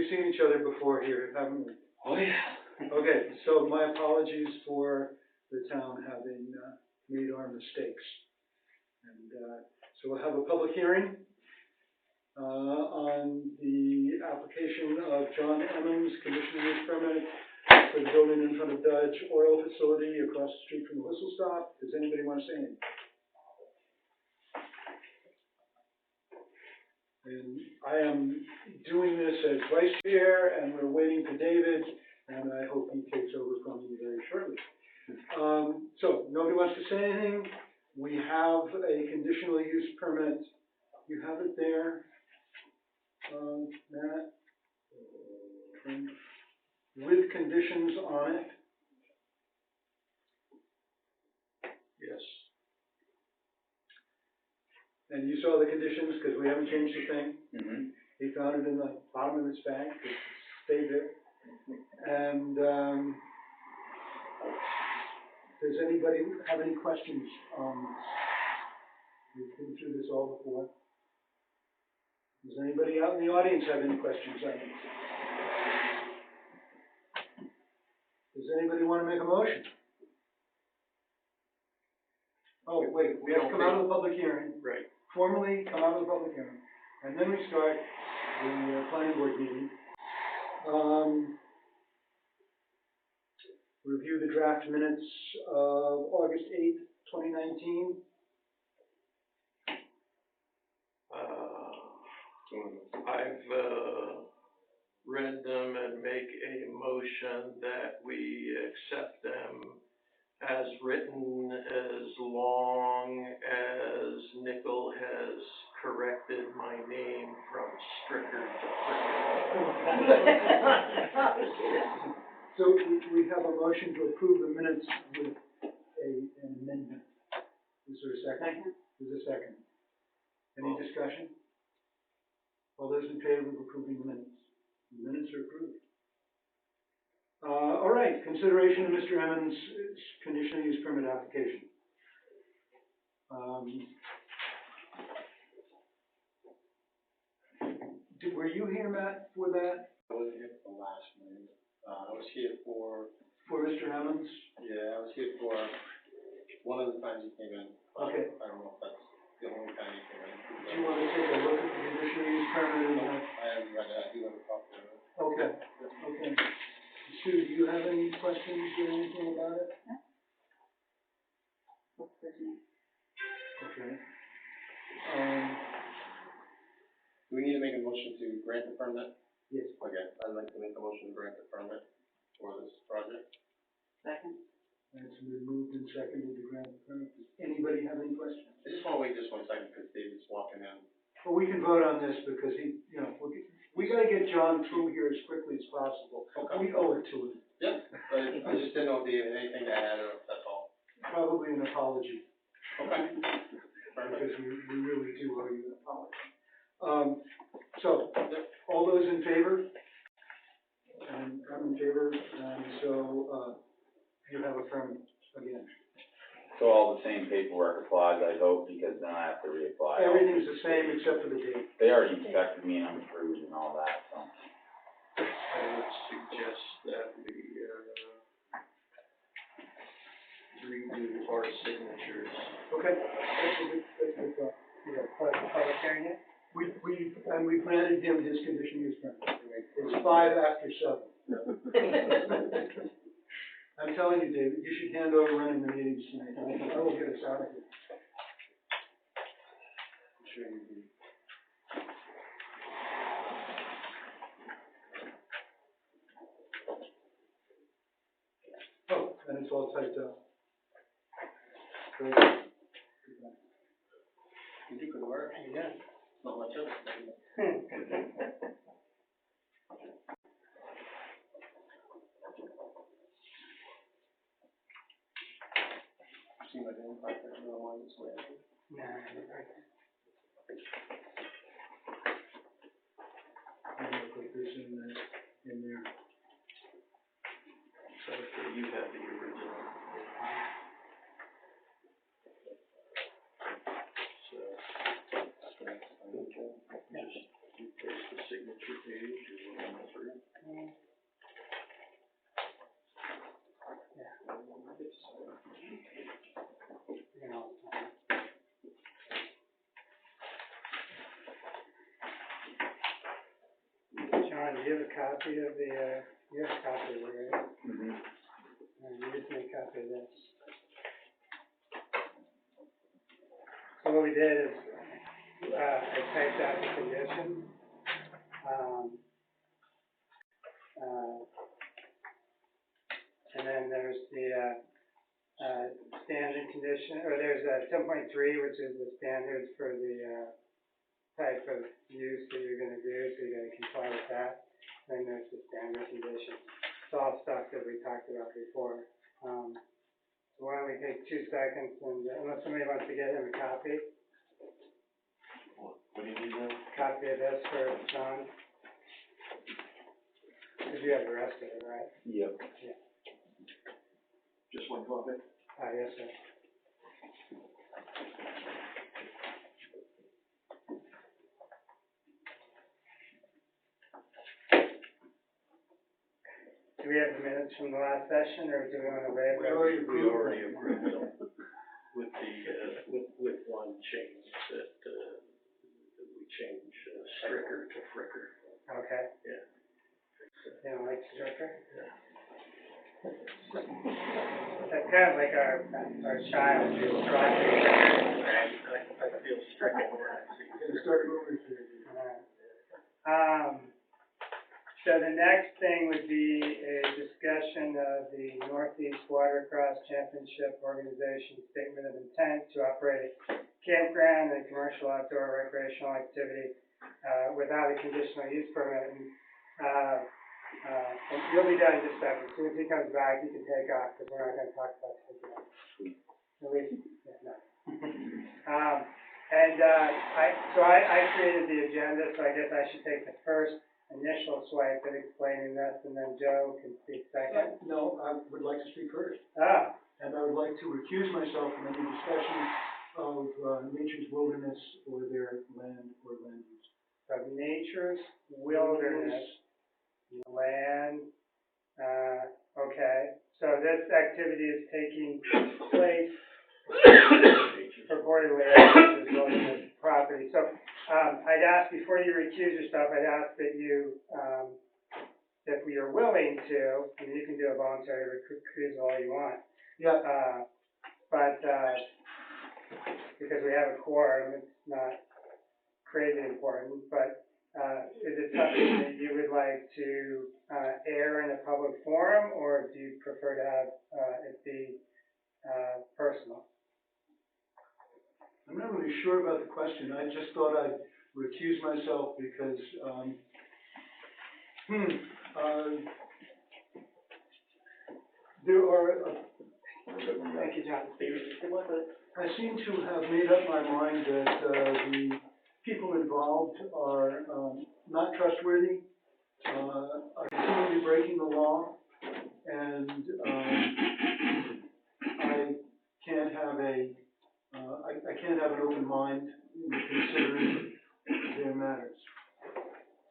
we've seen each other before here, haven't we? Oh, yeah. Okay, so my apologies for the town having made our mistakes. And so we'll have a public hearing on the application of John Emmons, conditional use permit for the building in front of Dodge Oil Facility across the street from the Whistle Stop. Does anybody want to say anything? And I am doing this as vice chair, and we're waiting for David, and I hope he takes over from me very shortly. So, nobody wants to say anything. We have a conditional use permit. You have it there, Matt, with conditions on it. Yes. And you saw the conditions, because we haven't changed a thing. Mm-hmm. He found it in the bottom of his bag, it stayed there. And does anybody have any questions? We've been through this all before. Does anybody out in the audience have any questions on it? Does anybody want to make a motion? Oh, wait, we have to come out of the public hearing. Right. Formally come out of the public hearing, and then we start the planning board meeting. Review the draft minutes of August 8th, 2019. I've read them and make a motion that we accept them as written, as long as Nickel has corrected my name from Stricker to Fricker. So we have a motion to approve the minutes with an amendment. Is there a second? Is there a second? Any discussion? All those in favor of approving the minutes? The minutes are approved. All right, consideration of Mr. Emmons' conditional use permit application. Were you here, Matt, for that? I wasn't here for the last meeting. I was here for Mr. Emmons? Yeah, I was here for one of the times he came in. Okay. I don't know if that's the only time he came in. Do you want to take a look at the conditional use permit? No, I haven't read it. I do have a copy of it. Okay, okay. Sue, do you have any questions or anything about it? Looks good to me. Okay. Do we need to make a motion to grant the permit? Yes. Okay, I'd like to make a motion to grant the permit for this project. Second. That's been moved and seconded to grant the permit. Does anybody have any questions? I just want to wait just 1 second because David's walking in. Well, we can vote on this because he, you know, we got to get John through here as quickly as possible. Okay. We owe it to him. Yeah, but I just didn't know if David had anything to add or if that's all. Probably an apology. Okay. Because we really do owe you an apology. So, all those in favor? And I'm in favor, and so, you have a permit again. So all the same paperwork applies, I hope, because then I have to reapply. Everything's the same except for the date. They already inspected me and I'm approved and all that, so. I would suggest that we redo our signatures. Okay, that's a good thought. Yeah, public hearing yet? We've granted him his conditional use permit. It's 5 after 7. I'm telling you, David, you should hand over running the meetings tonight. I will get us out of here. I'm sure you do. Oh, and it's all typed up. Great. You do good work. Yeah. Not much else. See my damn pocket, I don't know why it's way. Nah, I'm gonna put this in there. So you have the original. So, just replace the signature page and John, do you have a copy of the, you have a copy of it, right? Mhm. You just make a copy of this. So what we did is, I typed out the conditions. And then there's the, standard condition, or there's, 10.3, which is the standards for the, type of use that you're gonna do, so you gotta comply with that. Then there's the standard conditions. It's all stuff that we talked about before. So why don't we take 2 seconds and, unless somebody wants to get him a copy, What do you need now? copy of this for John? Cause you have the rest of it, right? Yep. Just one copy? Yes, sir. Do we have the minutes from the last session, or do we wanna waive We those? already We approved already them. approved them with the, with one change that, we change Stricker to Fricker. Okay. Yeah. You don't like Stricker? Yeah. That's kind of like our child, who's driving. I feel stricken when I see Gonna start moving here. So the next thing would be a discussion of the Northeast Watercross Championship Organization Statement of Intent to operate a campground and commercial outdoor recreational activity, without a conditional use permit. And you'll be done in just a second. As soon as he comes back, you can take off, because we're not gonna talk about this again. At least, yeah, no. I created the agenda, so I guess I should take the first initial swipe at explaining this, and then Joe can speak second. No, I would like to speak first, Ah, and I would like to recuse myself from any discussion of, nature's wilderness or their land or land use. of nature's wilderness, land, okay. So this activity is taking place purportedly on nature's wilderness property. So, I'd ask, before you recuse yourself, I'd ask that you, if we are willing to, and you can do a voluntary recuse all you want, Yeah, because we have a quorum, it's not crazy important, but, is it something that you would like to, air in a public forum, or do you prefer to have, it be, personal? I'm not really sure about the question. I just thought I'd recuse myself because, there are, Thank you, John. I seem to have made up my mind that, the people involved are, not trustworthy, are continually breaking the law, and, I can't have I can't have an open mind in considering their matters.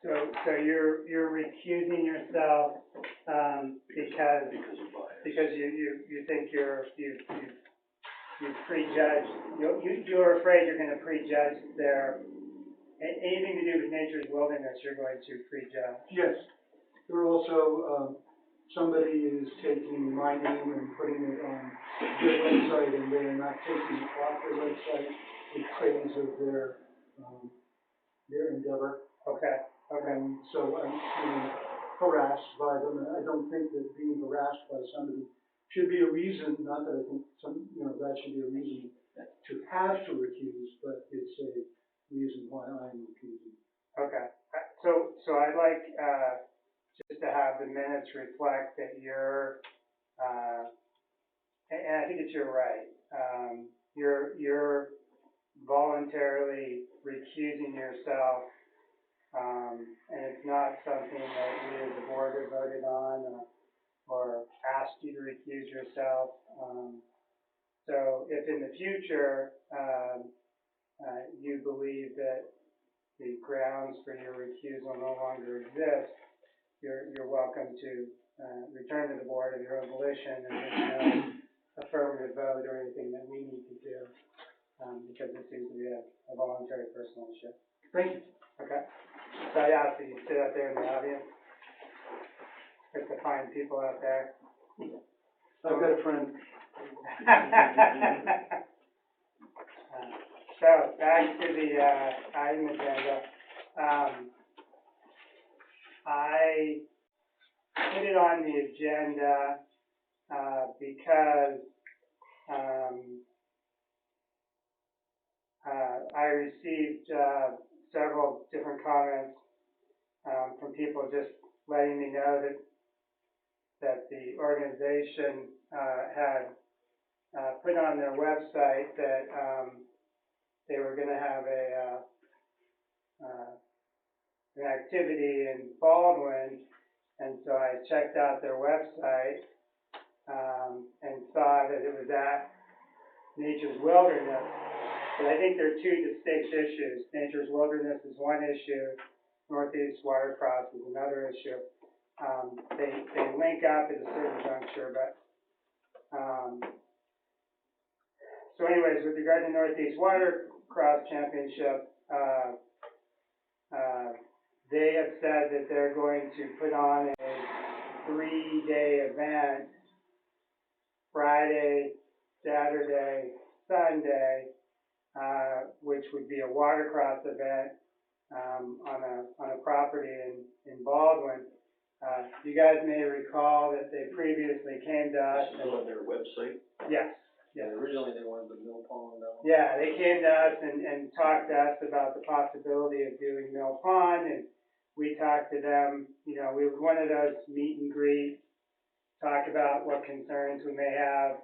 So you're recusing yourself, because because of bias. you think you've prejudged, you're afraid you're gonna prejudge anything to do with nature's wilderness, you're going to prejudge. Yes, there are also, somebody is taking my name and putting it on their website, and they are not taking it off their website in praise of their endeavor. Okay. And so I'm being harassed by them, and I don't think that being harassed by somebody should be a reason, not that I think that should be a reason to have to recuse, but it's a reason why I'm recusing. Okay, so I'd like, just to have the minutes reflect that you're, and I think it's your right, you're voluntarily recusing yourself, and it's not something that we as a board have voted on, or asked you to recuse yourself. So if in the future, you believe that the grounds for your recusal no longer exist, you're welcome to, return to the board of your own volition, and there's no affirmative vote or anything that we need to do, because it seems to be a voluntary personal issue. Thank you. Okay. So yeah, so you sit out there in the audience, like the fine people out there. I've got a friend. So back to the, item agenda. I put it on the agenda, because, I received, several different comments, from people just letting me know that the organization, had, put on their website that, they were gonna have an activity in Baldwin, and so I checked out their website, and saw that it was at Nature's Wilderness. But I think there are two distinct issues. Nature's Wilderness is one issue, Northeast Watercross is another issue. They link up at a certain juncture, but, so anyways, with regard to Northeast Watercross Championship, they have said that they're going to put on a 3-day event, Friday, Saturday, Sunday, which would be a watercross event, on a property in Baldwin. You guys may recall that they previously came to us. This is on their website. Yes. Yeah, originally they wanted the mill pond down. Yeah, they came to us and talked to us about the possibility of doing Mill Pond, and we talked to them. You know, we wanted those meet and greet, talk about what concerns we may have,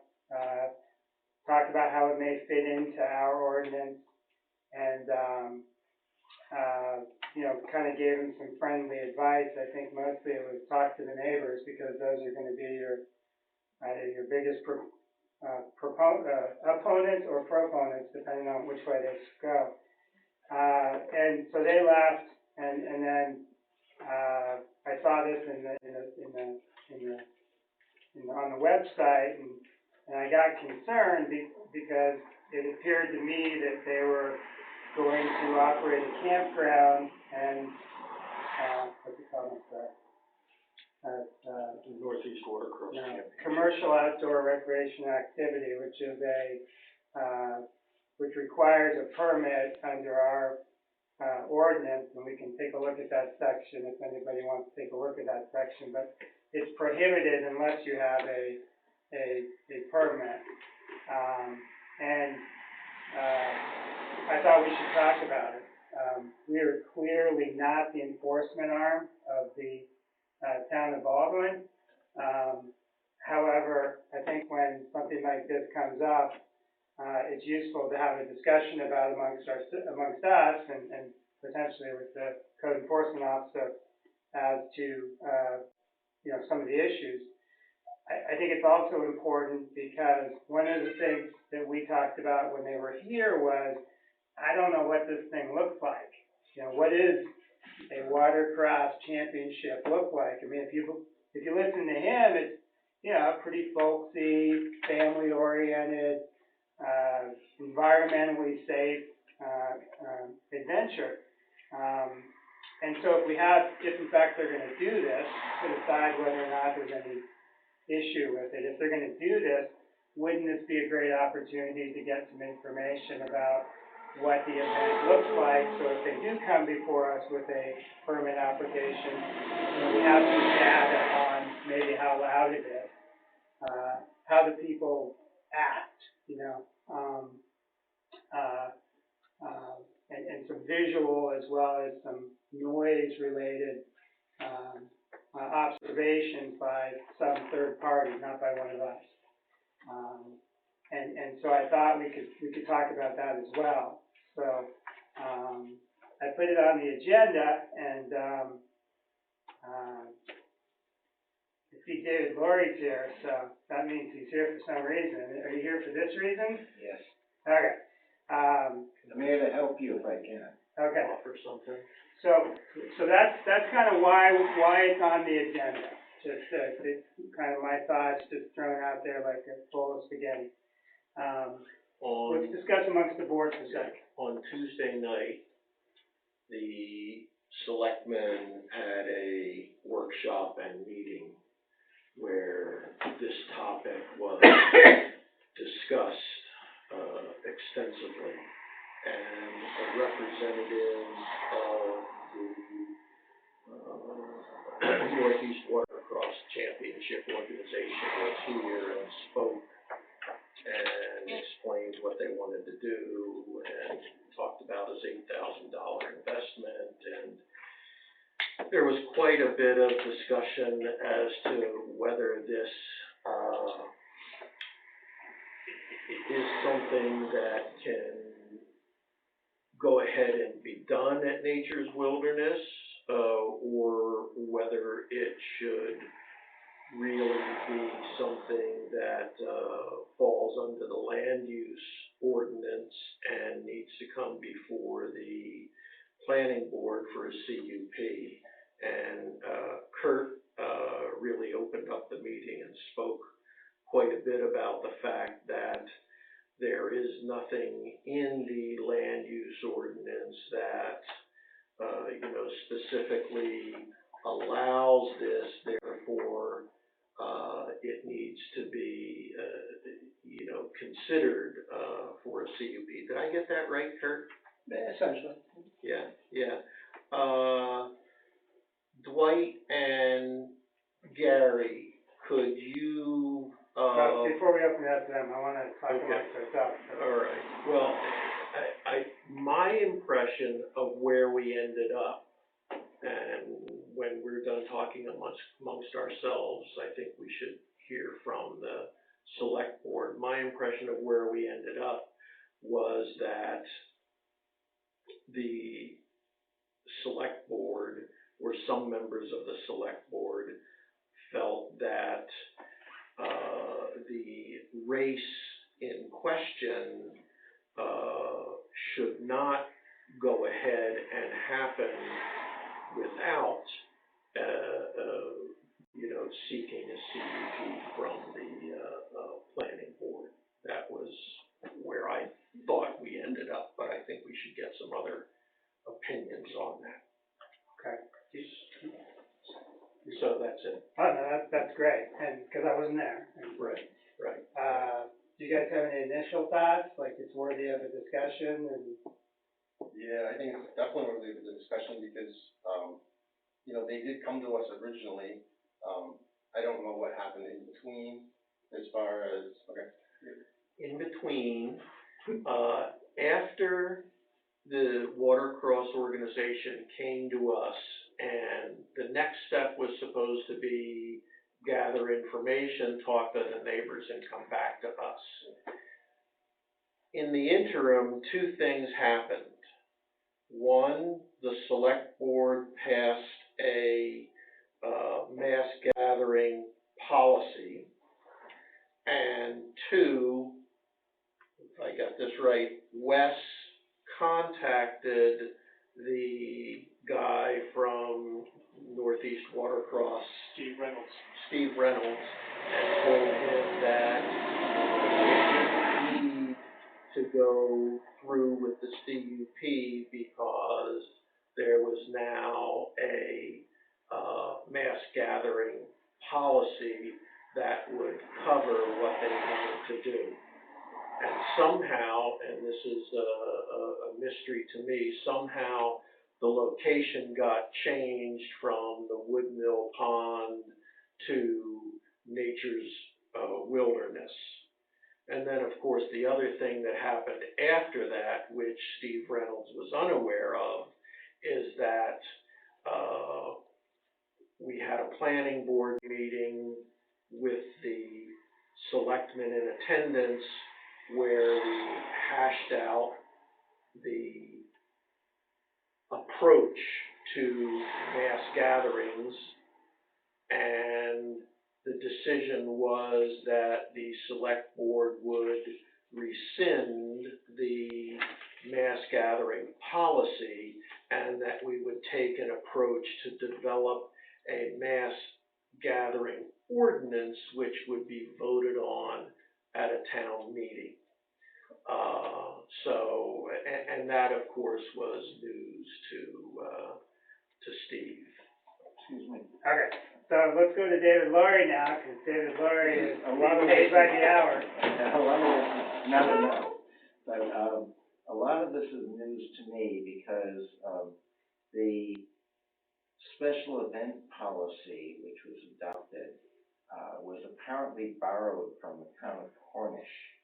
talk about how it may fit into our ordinance, and, you know, kind of gave them some friendly advice. I think mostly it was talk to the neighbors, because those are going to be your biggest opponents or proponents, depending on which way they go. And so they left, and then I saw this on the website, and I got concerned because it appeared to me that they were going to operate a campground and what's it called? Northeast Watercross No, Championship. commercial outdoor recreation activity, which is which requires a permit under our ordinance, and we can take a look at that section if anybody wants to take a look at that section, but it's prohibited unless you have a permit. I thought we should talk about it. We are clearly not the enforcement arm of the town of Baldwin. However, I think when something like this comes up, it's useful to have a discussion about amongst us and potentially with the code enforcement officer as to, you know, some of the issues. I think it's also important because one of the things that we talked about when they were here was, I don't know what this thing looks like. You know, what is a watercross championship look like? I mean, if you listen to him, it's, you know, pretty folksy, family-oriented, environmentally safe adventure. And so if in fact they're going to do this, to decide whether or not there's any issue with it. If they're going to do this, wouldn't this be a great opportunity to get some information about what the event looks like? So if they do come before us with a permit application, you know, we have some data on maybe how loud it is, how the people act, you know, and some visual as well as some noise-related observations by some third party, not by one of us. And so I thought we could talk about that as well. So I put it on the agenda, and I see David Laurie's here, so that means he's here for some reason. Are you here for this reason? Yes, Okay. I'm here to help you if I can. Okay. Offer something. So that's kind of why it's on the agenda. Just it's kind of my thoughts, just thrown out there like a bowl of spaghetti. Let's discuss amongst the board for a second. On Tuesday night, the selectmen had a workshop and meeting where this topic was discussed extensively. And a representative of the Northeast Watercross Championship organization was here and spoke and explained what they wanted to do and talked about his $8,000 investment. And there was quite a bit of discussion as to whether this is something that can go ahead and be done at Nature's Wilderness, or whether it should really be something that falls under the land use ordinance and needs to come before the planning board for a CUP. And Kurt really opened up the meeting and spoke quite a bit about the fact that there is nothing in the land use ordinance that specifically allows this, therefore it needs to be considered for a CUP. Did I get that right, Kurt? Essentially. Yeah. Dwight and Gary, could you Before we open it up to them, I wanna talk Okay. amongst ourselves. All right, well, my impression of where we ended up, and when we're done talking amongst ourselves, I think we should hear from the select board. My impression of where we ended up was that the select board, or some members of the select board, felt that the race in question should not go ahead and happen without seeking a CUP from the planning board. That was where I thought we ended up, but I think we should get some other opinions on that. Okay. So that's it. Oh, no, that's great, and, cause I wasn't there. Right. Do you guys have any initial thoughts, like it's worthy of a discussion, and? Yeah, I think it's definitely worthy of the discussion because, they did come to us originally. I don't know what happened in between as far as, In between, after the Watercross organization came to us, and the next step was supposed to be gather information, talk to the neighbors, and come back to us. In the interim, two things happened. One, the select board passed a mass gathering policy, and two, if I got this right, Wes contacted the guy from Northeast Watercross, Steve Reynolds, and told him that he didn't need to go through with the CUP because there was now a mass gathering policy that would cover what they wanted to do. And somehow, and this is a mystery to me, somehow the location got changed from the Woodmill Pond to Nature's Wilderness. And then, of course, the other thing that happened after that, which Steve Reynolds was unaware of, is that we had a planning board meeting with the selectmen in attendance where we hashed out the approach to mass gatherings, and the decision was that the select board would rescind the mass gathering policy and that we would take an approach to develop a mass gathering ordinance which would be voted on at a town meeting. And that, of course, was news to Steve. Excuse me. Okay, so let's go to David Laurie now, because David Laurie is A lot of being paid this by is- the hour. A lot of this is never know, but, a lot of this is news to me because, the special event policy, which was adopted, was apparently borrowed from the town of Cornish.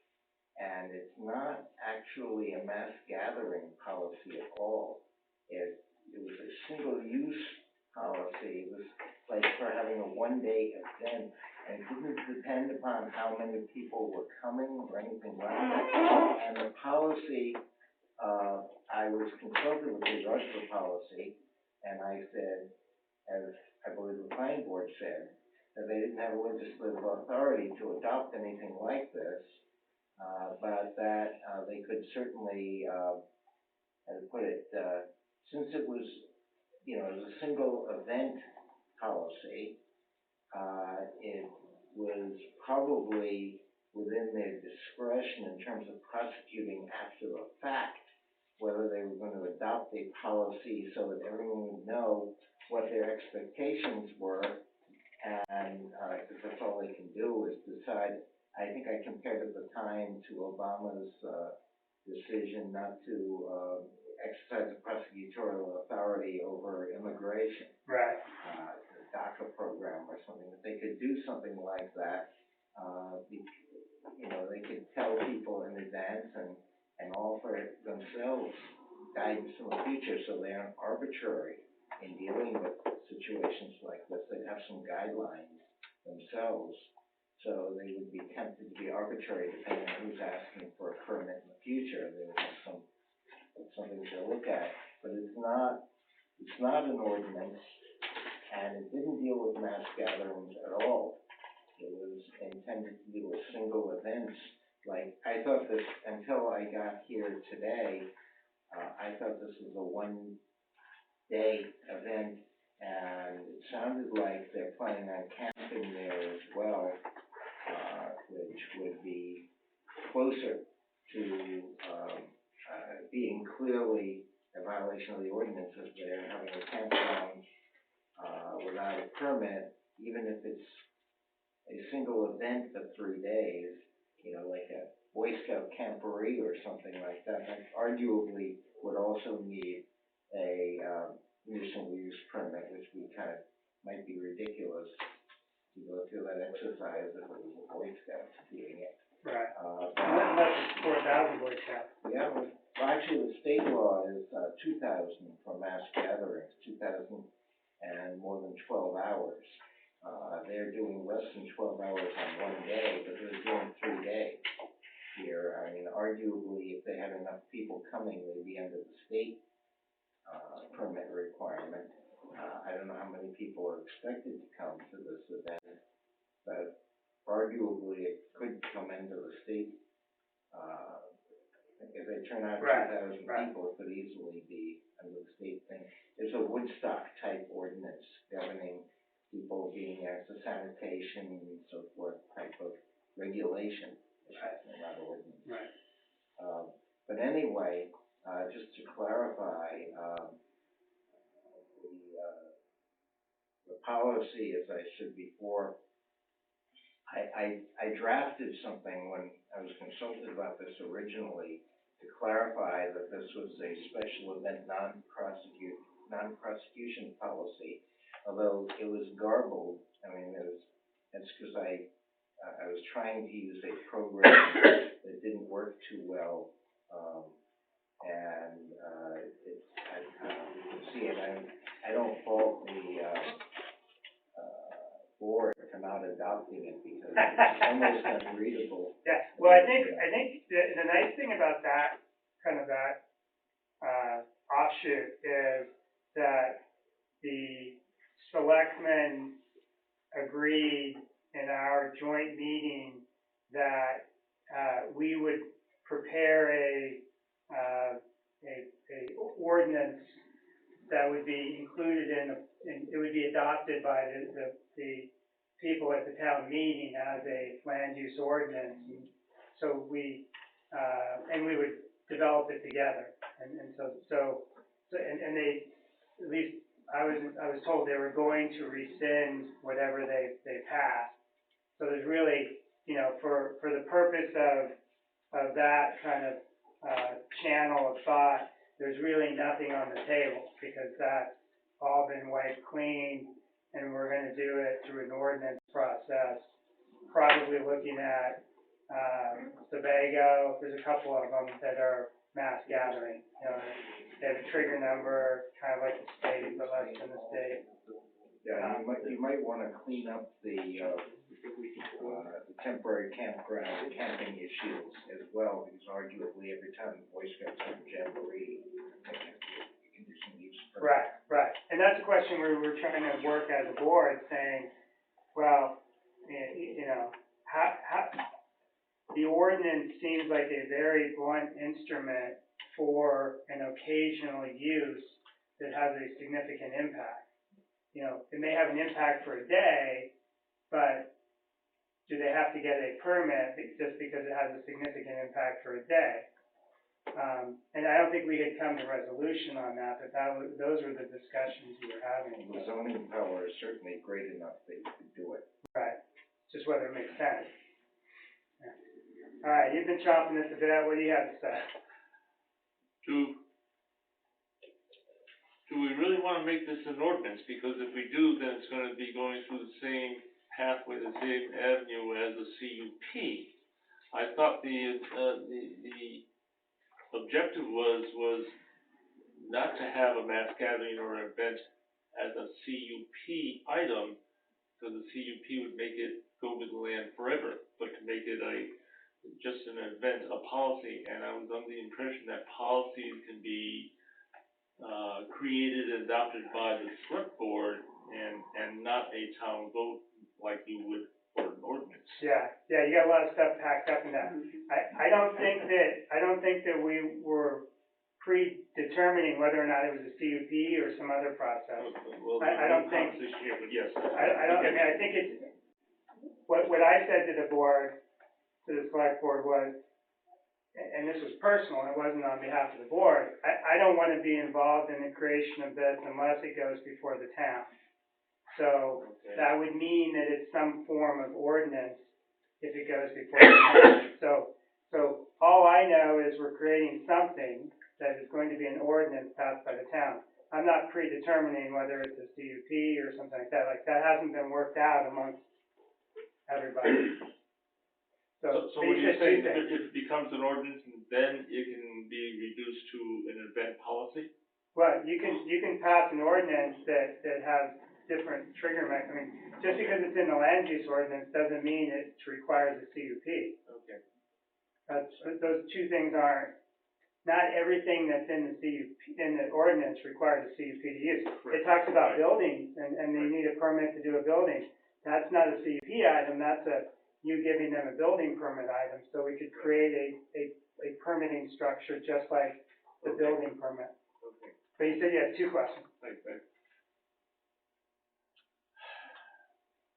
And it's not actually a mass gathering policy at all. It was a single-use policy. It was like for having a one-day event, and it didn't depend upon how many people were coming or anything like that. And the policy, I was consulted with regard to the policy, and I said, as I believe the planning board said, that they didn't have a legislative authority to adopt anything like this, but that they could certainly, how to put it, since it was, it was a single event policy, it was probably within their discretion in terms of prosecuting after the fact, whether they were going to adopt a policy so that everyone would know what their expectations were, and, because that's all they can do is decide. I think I compared at the time to Obama's, decision not to, exercise a prosecutorial authority over immigration. Right. The DACA program or something, that they could do something like that, they could tell people in advance and offer themselves guidance in the future, so they aren't arbitrary in dealing with situations like this. They'd have some guidelines themselves, so they would be tempted to be arbitrary depending on who's asking for a permit in the future. They would have something to look at, but it's not an ordinance, and it didn't deal with mass gatherings at all. It was intended to deal with single events. Like, I thought this, until I got here today, I thought this was a one-day event, and it sounded like they're planning on camping there as well, which would be closer to, being clearly a violation of the ordinance if they're having a campground, without a permit, even if it's a single event for 3 days, like a Boy Scout camporee or something like that arguably would also need a, single use permit, which might be ridiculous to go through that exercise if it was a Boy Scout doing it. Right. But- Unless it's 4,000 Boy Scouts. Yeah, well, actually, the state law is, 2,000 for mass gatherings, 2,000 and more than 12 hours. They're doing less than 12 hours on one day, but they're doing 3 days here. I mean, arguably, if they had enough people coming, they'd be under the state, permit requirement. I don't know how many people are expected to come to this event, but arguably, it could come into the state, if they turn out 2,000 Right. people, it could easily be under the state thing. There's a Woodstock type ordinance governing people being asked to sanitation and so forth type of regulation. Right. Not ordinance. Right. But anyway, just to clarify, the policy, as I said before, I drafted something when I was consulted about this originally to clarify that this was a special event non-prosecution policy, although it was garbled. I mean, that's because I was trying to use a program that didn't work too well, and you can see it. I don't fault the board for not adopting it because it's almost unreadable. Yeah, well, I think the nice thing about that, offshoot is that the selectmen agreed in our joint meeting that, we would prepare a ordinance that would be included it would be adopted by the people at the town meeting as a land use ordinance. And so we and we would develop it together. And so they, at least I was told they were going to rescind whatever they passed. So there's really, you know, for the purpose of that kind of, channel of thought, there's really nothing on the table, because that's all been wiped clean, and we're gonna do it through an ordinance process, probably looking at, Sebago. There's a couple of them that are mass gathering, you know, they have a trigger number, kind of like the state, but less than the state. Yeah, you might wanna clean up the temporary campground, camping issues as well, because arguably every time the Boy Scouts have a jamboree, they have a conditional use permit. Right, and that's a question we were trying to work as a board, saying, well, you know, how, the ordinance seems like a very blunt instrument for an occasional use that has a significant impact. You know, it may have an impact for a day, but do they have to get a permit just because it has a significant impact for a day? And I don't think we had come to resolution on that, but those were the discussions we were having. The zoning power is certainly great enough that you could do it. Right, just whether it makes sense. Yeah. All right, you've been chomping at the bit, what do you have to say? Do we really wanna make this an ordinance? Because if we do, then it's gonna be going through the same pathway, the same avenue as a CUP. I thought the objective was not to have a mass gathering or an event as a CUP item, because the CUP would make it go with the land forever, but to make it just an event, a policy, and I was under the impression that policies can be created and adopted by the select board and not a town vote like you would for an ordinance. Yeah, you got a lot of stuff packed up in that. I don't think that we were predetermining whether or not it was a CUP or some other process. Well, I don't think- this year, but yes. I think it's, what I said to the board, to the select board was, and this was personal, it wasn't on behalf of the board, I don't want to be involved in the creation of this unless it goes before the town. So that would mean that it's some form of ordinance if it goes before the town. So all I know is we're creating something that is going to be an ordinance passed by the town. I'm not predetermining whether it's a CUP or something like that. Like, that hasn't been worked out amongst everybody. So but what you you're said two saying, if things. it becomes an ordinance, then it can be reduced to an event policy? Well, you can pass an ordinance that has different trigger mechanisms. Just because it's in the land use ordinance doesn't mean it requires a CUP. Okay. Those two things aren't, not everything that's in the CUP, in the ordinance requires a CUP to use. It talks about buildings, and you need a permit to do a building. That's not a CUP item, that's you giving them a building permit item, so we could create a permitting structure just like the building permit. Okay. But you said you had two questions. Thanks.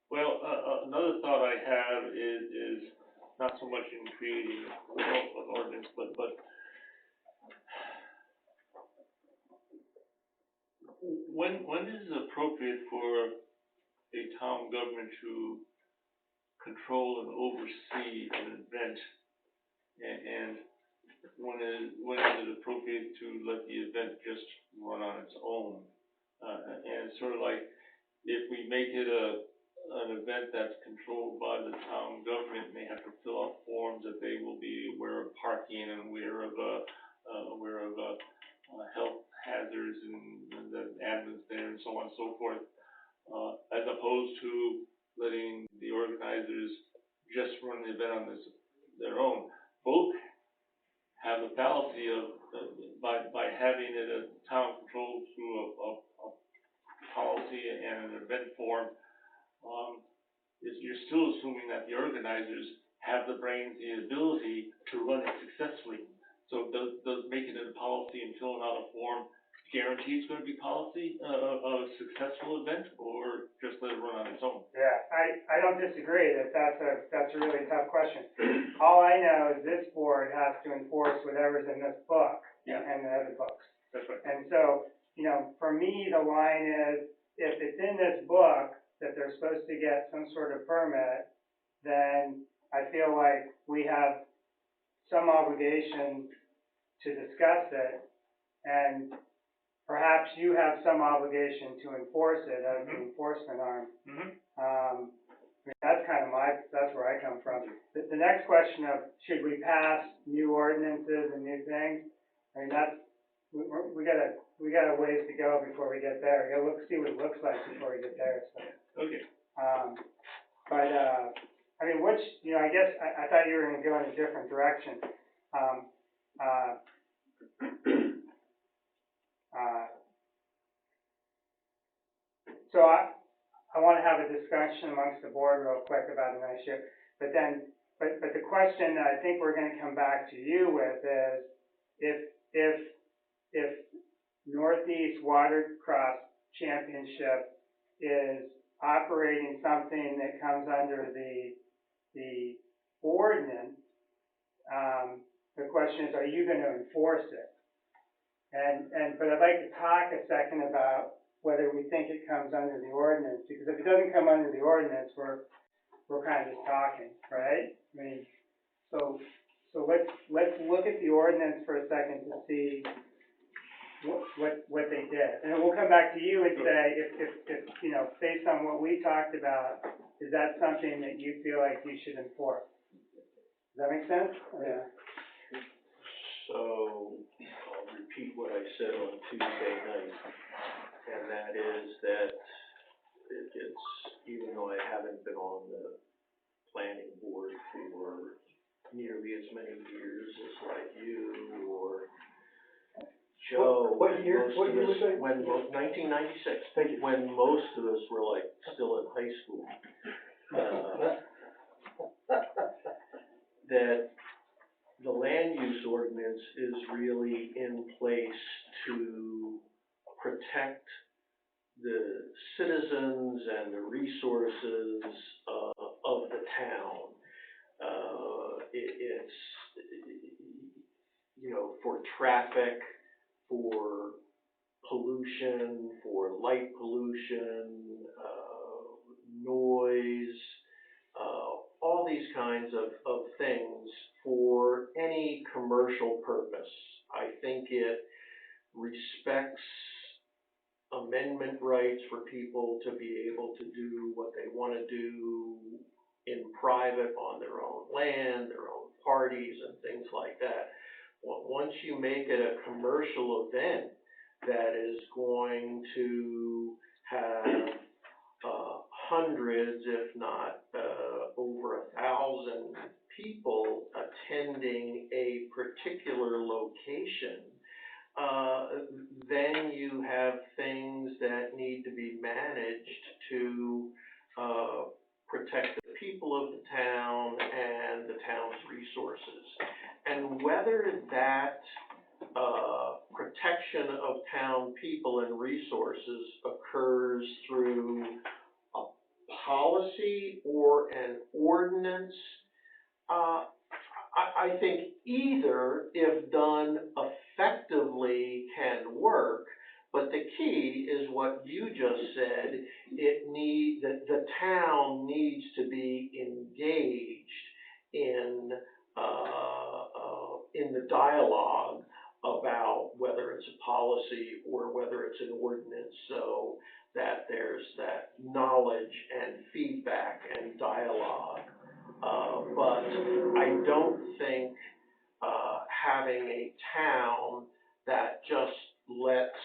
Well, another thought I have is not so much in creating an ordinance, but when is it appropriate for a town government to control and oversee an event, and when is it appropriate to let the event just run on its own? And it's sort of like, if we make it an event that's controlled by the town government, they have to fill out forms that they will be aware of parking and aware of health hazards and the admins there and so on and so forth, as opposed to letting the organizers just run the event on their own. Both have the fallacy of, by having it a town controlled through a policy and an event form, you're still assuming that the organizers have the brains, the ability to run it successfully. So does making it a policy and filling out a form guarantee it's going to be policy, a successful event, or just let it run on its own? Yeah, I I don't disagree that that's a really tough question. All I know is this board has to enforce whatever's in this book and the other books. That's right. And so, for me, the line is, if it's in this book that they're supposed to get some sort of permit, then I feel like we have some obligation to discuss it, and perhaps you have some obligation to enforce it as the enforcement arm. That's that's where I come from. The next question of, should we pass new ordinances and new things? We got a ways to go before we get there. We gotta see what it looks like before we get there, so. Okay. I guess, I thought you were gonna go in a different direction. So I wanna have a discussion amongst the board real quick about a night shift, but the question that I think we're gonna come back to you with is, if Northeast Watercross Championship is operating something that comes under the ordinance, the question is, are you gonna enforce it? But I'd like to talk a second about whether we think it comes under the ordinance, because if it doesn't come under the ordinance, we're kind of just talking, right? So let's look at the ordinance for a second to see what they did. And then we'll come back to you and say, if based on what we talked about, is that something that you feel like you should enforce? Does that make sense? Yeah. So, I'll repeat what I said on Tuesday night, and that is that it's, even though I haven't been on the planning board for nearly as many years as like you or Joe. What year was that? 1996. Thank you. When most of us were like still in high school. That the land use ordinance is really in place to protect the citizens and the resources of the town. It's for traffic, for pollution, for light pollution, noise, all these kinds of things for any commercial purpose. I think it respects amendment rights for people to be able to do what they want to do in private on their own land, their own parties and things like that. Once you make it a commercial event that is going to have hundreds, if not over 1,000 people attending a particular location, then you have things that need to be managed to protect the people of the town and the town's resources. And whether that protection of town people and resources occurs through a policy or an ordinance, I think either, if done effectively, can work. But the key is what you just said. The town needs to be engaged in the dialogue about whether it's a policy or whether it's an ordinance, so that there's that knowledge and feedback and dialogue. But I don't think having a town that just lets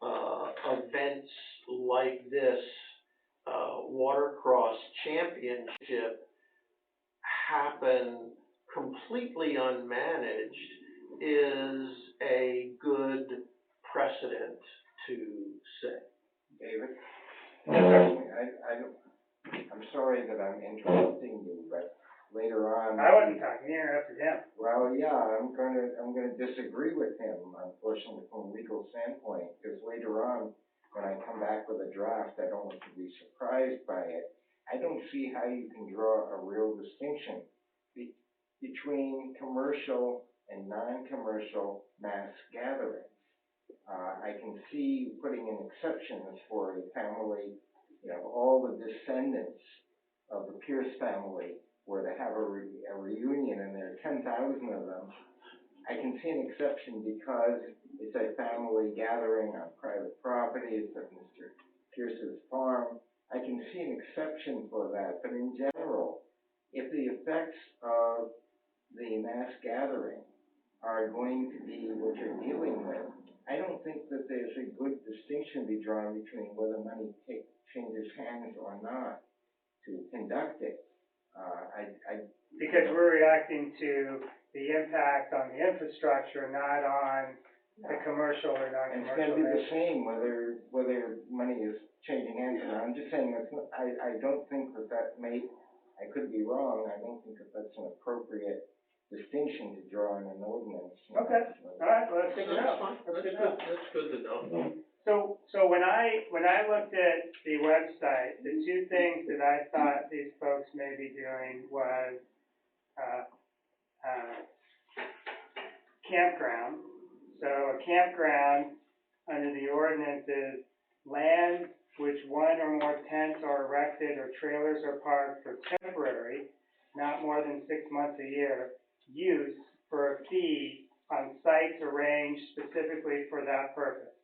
events like this Watercross Championship happen completely unmanaged is a good precedent to set. David? I'm sorry that I'm interrupting you, but later on. I wasn't talking, you interrupted him. Well, yeah, I'm gonna disagree with him, unfortunately, from a legal standpoint, because later on, when I come back with a draft, I don't want to be surprised by it. I don't see see how you can draw a real distinction between commercial and non-commercial mass gatherings. I can see putting in exceptions for a family, all the descendants of the Pierce family, where they have a reunion and there are 10,000 of them. I can see an exception because it's a family gathering on private property, it's at Mr. Pierce's farm. I can see an exception for that, but in general, if the effects of the mass gathering are going to be what you're dealing with, I don't think that there's a good distinction to be drawn between whether money changes hands or not to conduct it. Because we're reacting to the impact on the infrastructure, not on the commercial or And it's non-commercial. gonna be the same whether money is changing hands or not. I'm just saying I don't think I could be wrong, I don't think that that's an appropriate distinction to draw in an ordinance. Okay, all right, well, that's good to know. That's fine, That's good to know. that's good to know. So when I looked at the website, the two things that I thought these folks may be doing was, campground. So a campground under the ordinance is land which one or more tents are erected or trailers are parked for temporary, not more than 6 months a year, use for a fee on sites arranged specifically for that purpose.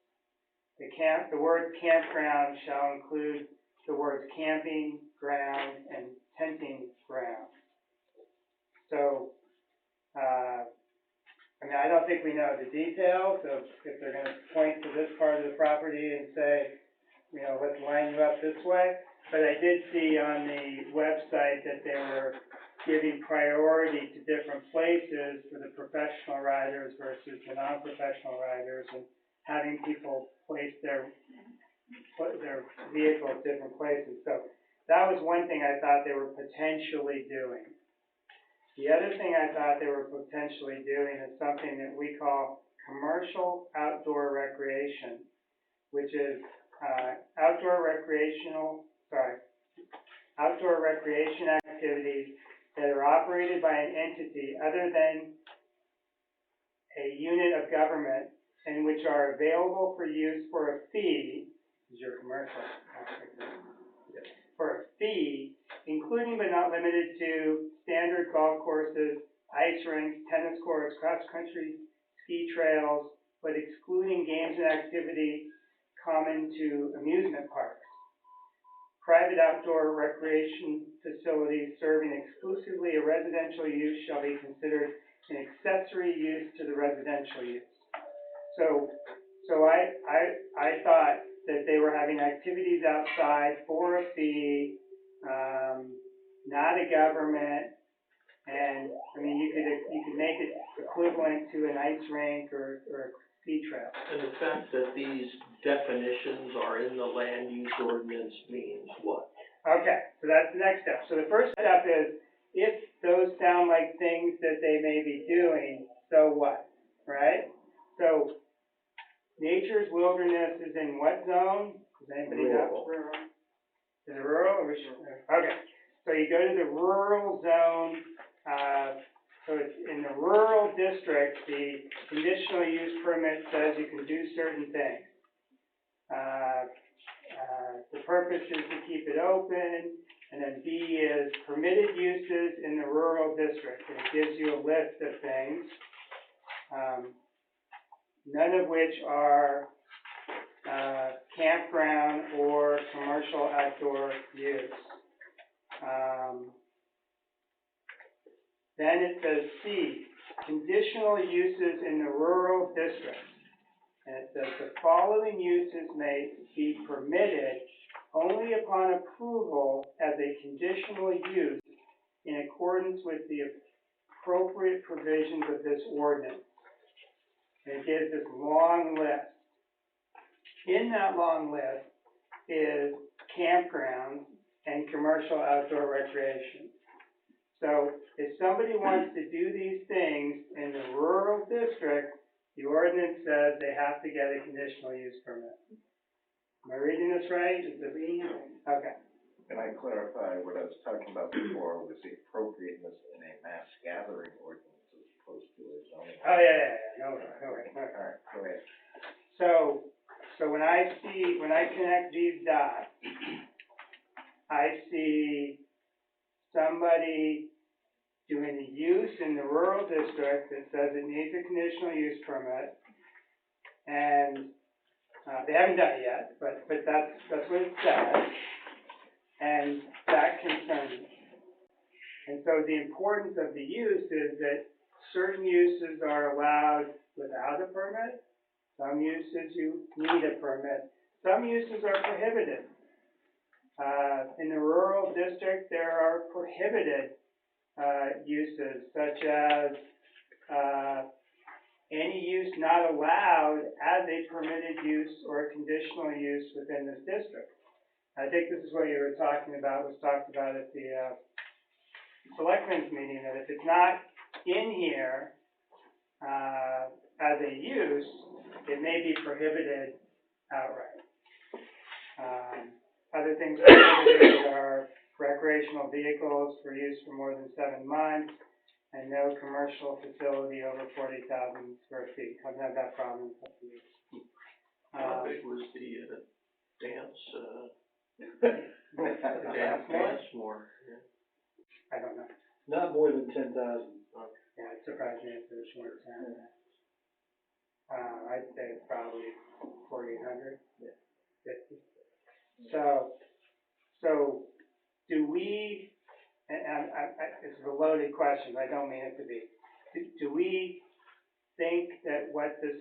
The word campground shall include the words camping ground and tenting ground. So, I don't think we know the details of if they're going to point to this part of the property and say, let's line you up this way. But I did see on the website that they were giving priority to different places for the professional riders versus the non-professional riders, and having people place their vehicle at different places. So that was one thing I thought they were potentially doing. The other thing I thought they were potentially doing is something that we call commercial outdoor recreation, which is outdoor recreation activities that are operated by an entity other than a unit of government and which are available for use for a fee, is your commercial aspect, for a fee, including but not limited to standard golf courses, ice rinks, tennis courts, cross-country ski trails, but excluding games and activities common to amusement parks. Private outdoor recreation facilities serving exclusively a residential use shall be considered an accessory use to the residential use. So I thought that they were having activities outside for a fee, not a government, and you could make it equivalent to an ice rink or a ski trail. And the fact that these definitions are in the land use ordinance means what? Okay, so that's the next step. So the first step is, if those sound like things that they may be doing, so what, right? So nature's wilderness is in what zone? Does anybody know? Rural. Is it rural? Or okay, so you go to the rural zone. So it's in the rural district, the conditional use permit says you can do certain things. The purpose is to keep it open, and then B is permitted uses in the rural district, and it gives you a list of things, none of which are campground or commercial outdoor use. Then it says C, conditional uses in the rural district. And it says the following uses may be permitted only upon approval as a conditional use in accordance with the appropriate provisions of this ordinance. And it gives this long list. In that long list is campgrounds and commercial outdoor recreation. So if somebody wants to do these things in the rural district, the ordinance says they have to get a conditional use permit. Am I reading this right? Is it reading? Okay. Can I clarify what I was talking about before was the appropriateness in a mass gathering ordinance as opposed to a zoning? Oh, yeah, no worries. All right, go ahead. So when I connect these dots, I see somebody doing a use in the rural district that says it needs a conditional use permit. And, they haven't done it yet, but that's what it says. And that concerns me. And so the importance of the use is that certain uses are allowed without a permit. Some uses you need a permit. Some uses are prohibited. In the rural district, there are prohibited uses such as any use not allowed as a permitted use or a conditional use within this district. I think this is what you were talking about, was talked about at the selectmen's meeting, that if it's not in here as a use, it may be prohibited outright. Other things prohibited are recreational vehicles for use for more than 7 months, and no commercial facility over 40,000 square feet. Haven't had that problem in a couple of years. How big was the, dance, Dance floor? more? Yeah. I don't know. Not more than 10,000. Yeah, it surprised me if it was short term. I'd say it's probably 4,800, 50. So do we, and it's a loaded question, I don't mean it to be. Do we think that what this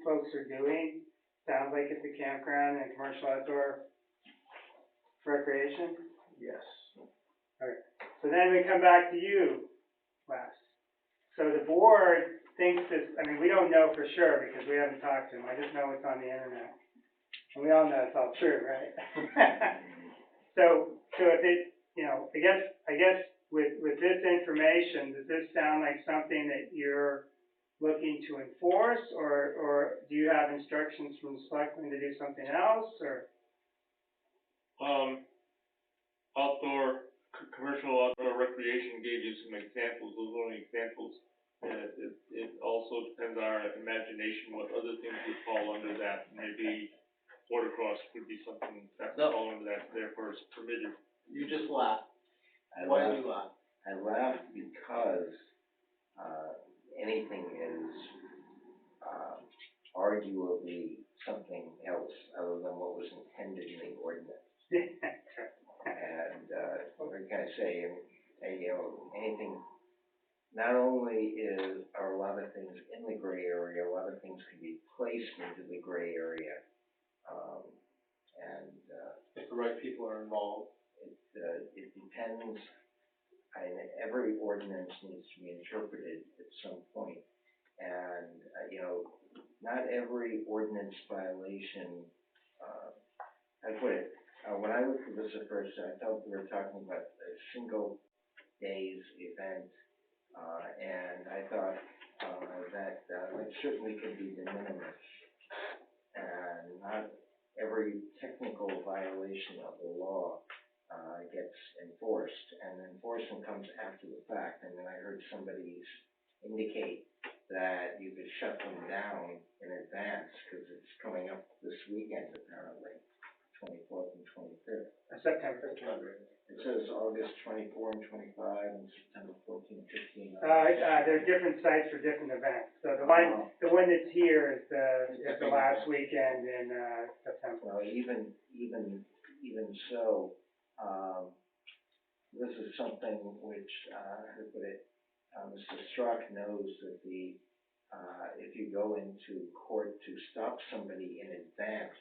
folks are doing sounds like it's a campground and commercial outdoor recreation? Yes. Okay. So then we come back to you, Wes. So the board thinks this, I mean, we don't know for sure because we haven't talked to them. I just know it's on the internet. And we all know it's all true, right? So if it, I guess with this information, does this sound like something that you're looking to enforce, or do you have instructions from the selectmen to do something else, or? Commercial outdoor recreation gave you some examples, those are only examples. It also depends on our imagination what other things would fall under that. Maybe watercross could be something that would fall under that, therefore it's permitted. You just laugh. I Why laugh- do you laugh? I laugh because, anything is, arguably something else other than what was intended in the ordinance. And, what can I say, anything, not only are a lot of things in the gray area, a lot of things can be placed into the gray area. If the right people are involved. It depends, every ordinance needs to be interpreted at some point. And, not every ordinance violation, I put it, when I looked at this at first, I thought we were talking about a single day's event, and I thought, that it certainly could be de minimis. And not every technical violation of the law, gets enforced, and enforcement comes after the fact. And then I heard somebody indicate that you could shut them down in advance, because it's coming up this weekend apparently, 24th and 25th. September. It says August 24 and 25, and September 14, 15. There are different sites for different events. So the one that's here is the last weekend in September. Well, even so, this is something which, Mr. Strzok knows that if you go into court to stop somebody in advance,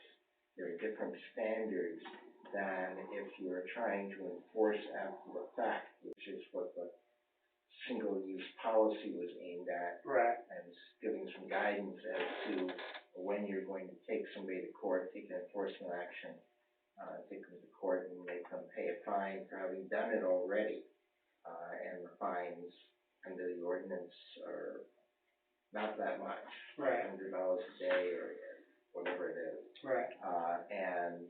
there are different standards than if you're trying to enforce after the fact, which is what the single-use policy was aimed at. Right. And giving some guidance as to when you're going to take somebody to court, take an enforcement action, take them to court and make them pay a fine for having done it already. And the fines under the ordinance are not that much. Right. $100 a day or whatever it is. Right. And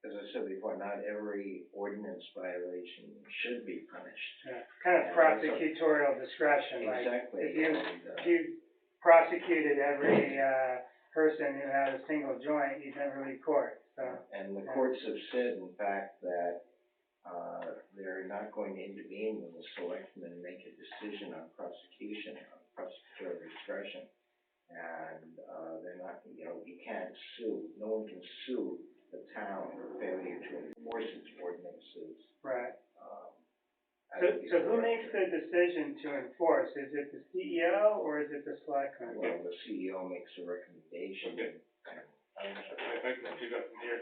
as I said before, not every ordinance violation should be punished. Yeah, kind of prosecutorial discretion, like, Exactly. if you, And, if you prosecuted every, person who had a single joint, you'd never leave court, so. And the Yeah. courts have said, in fact, that, they're not going to intervene when the selectmen make a decision on prosecution, on prosecutorial discretion. And, they're not, you know, you can't sue, no one can sue the town for failure to enforce its ordinances. Right. as So who before. makes the decision to enforce? Is it the CEO or is it the selectmen? Well, the CEO makes a recommendation. Okay. and- I can pick up from here.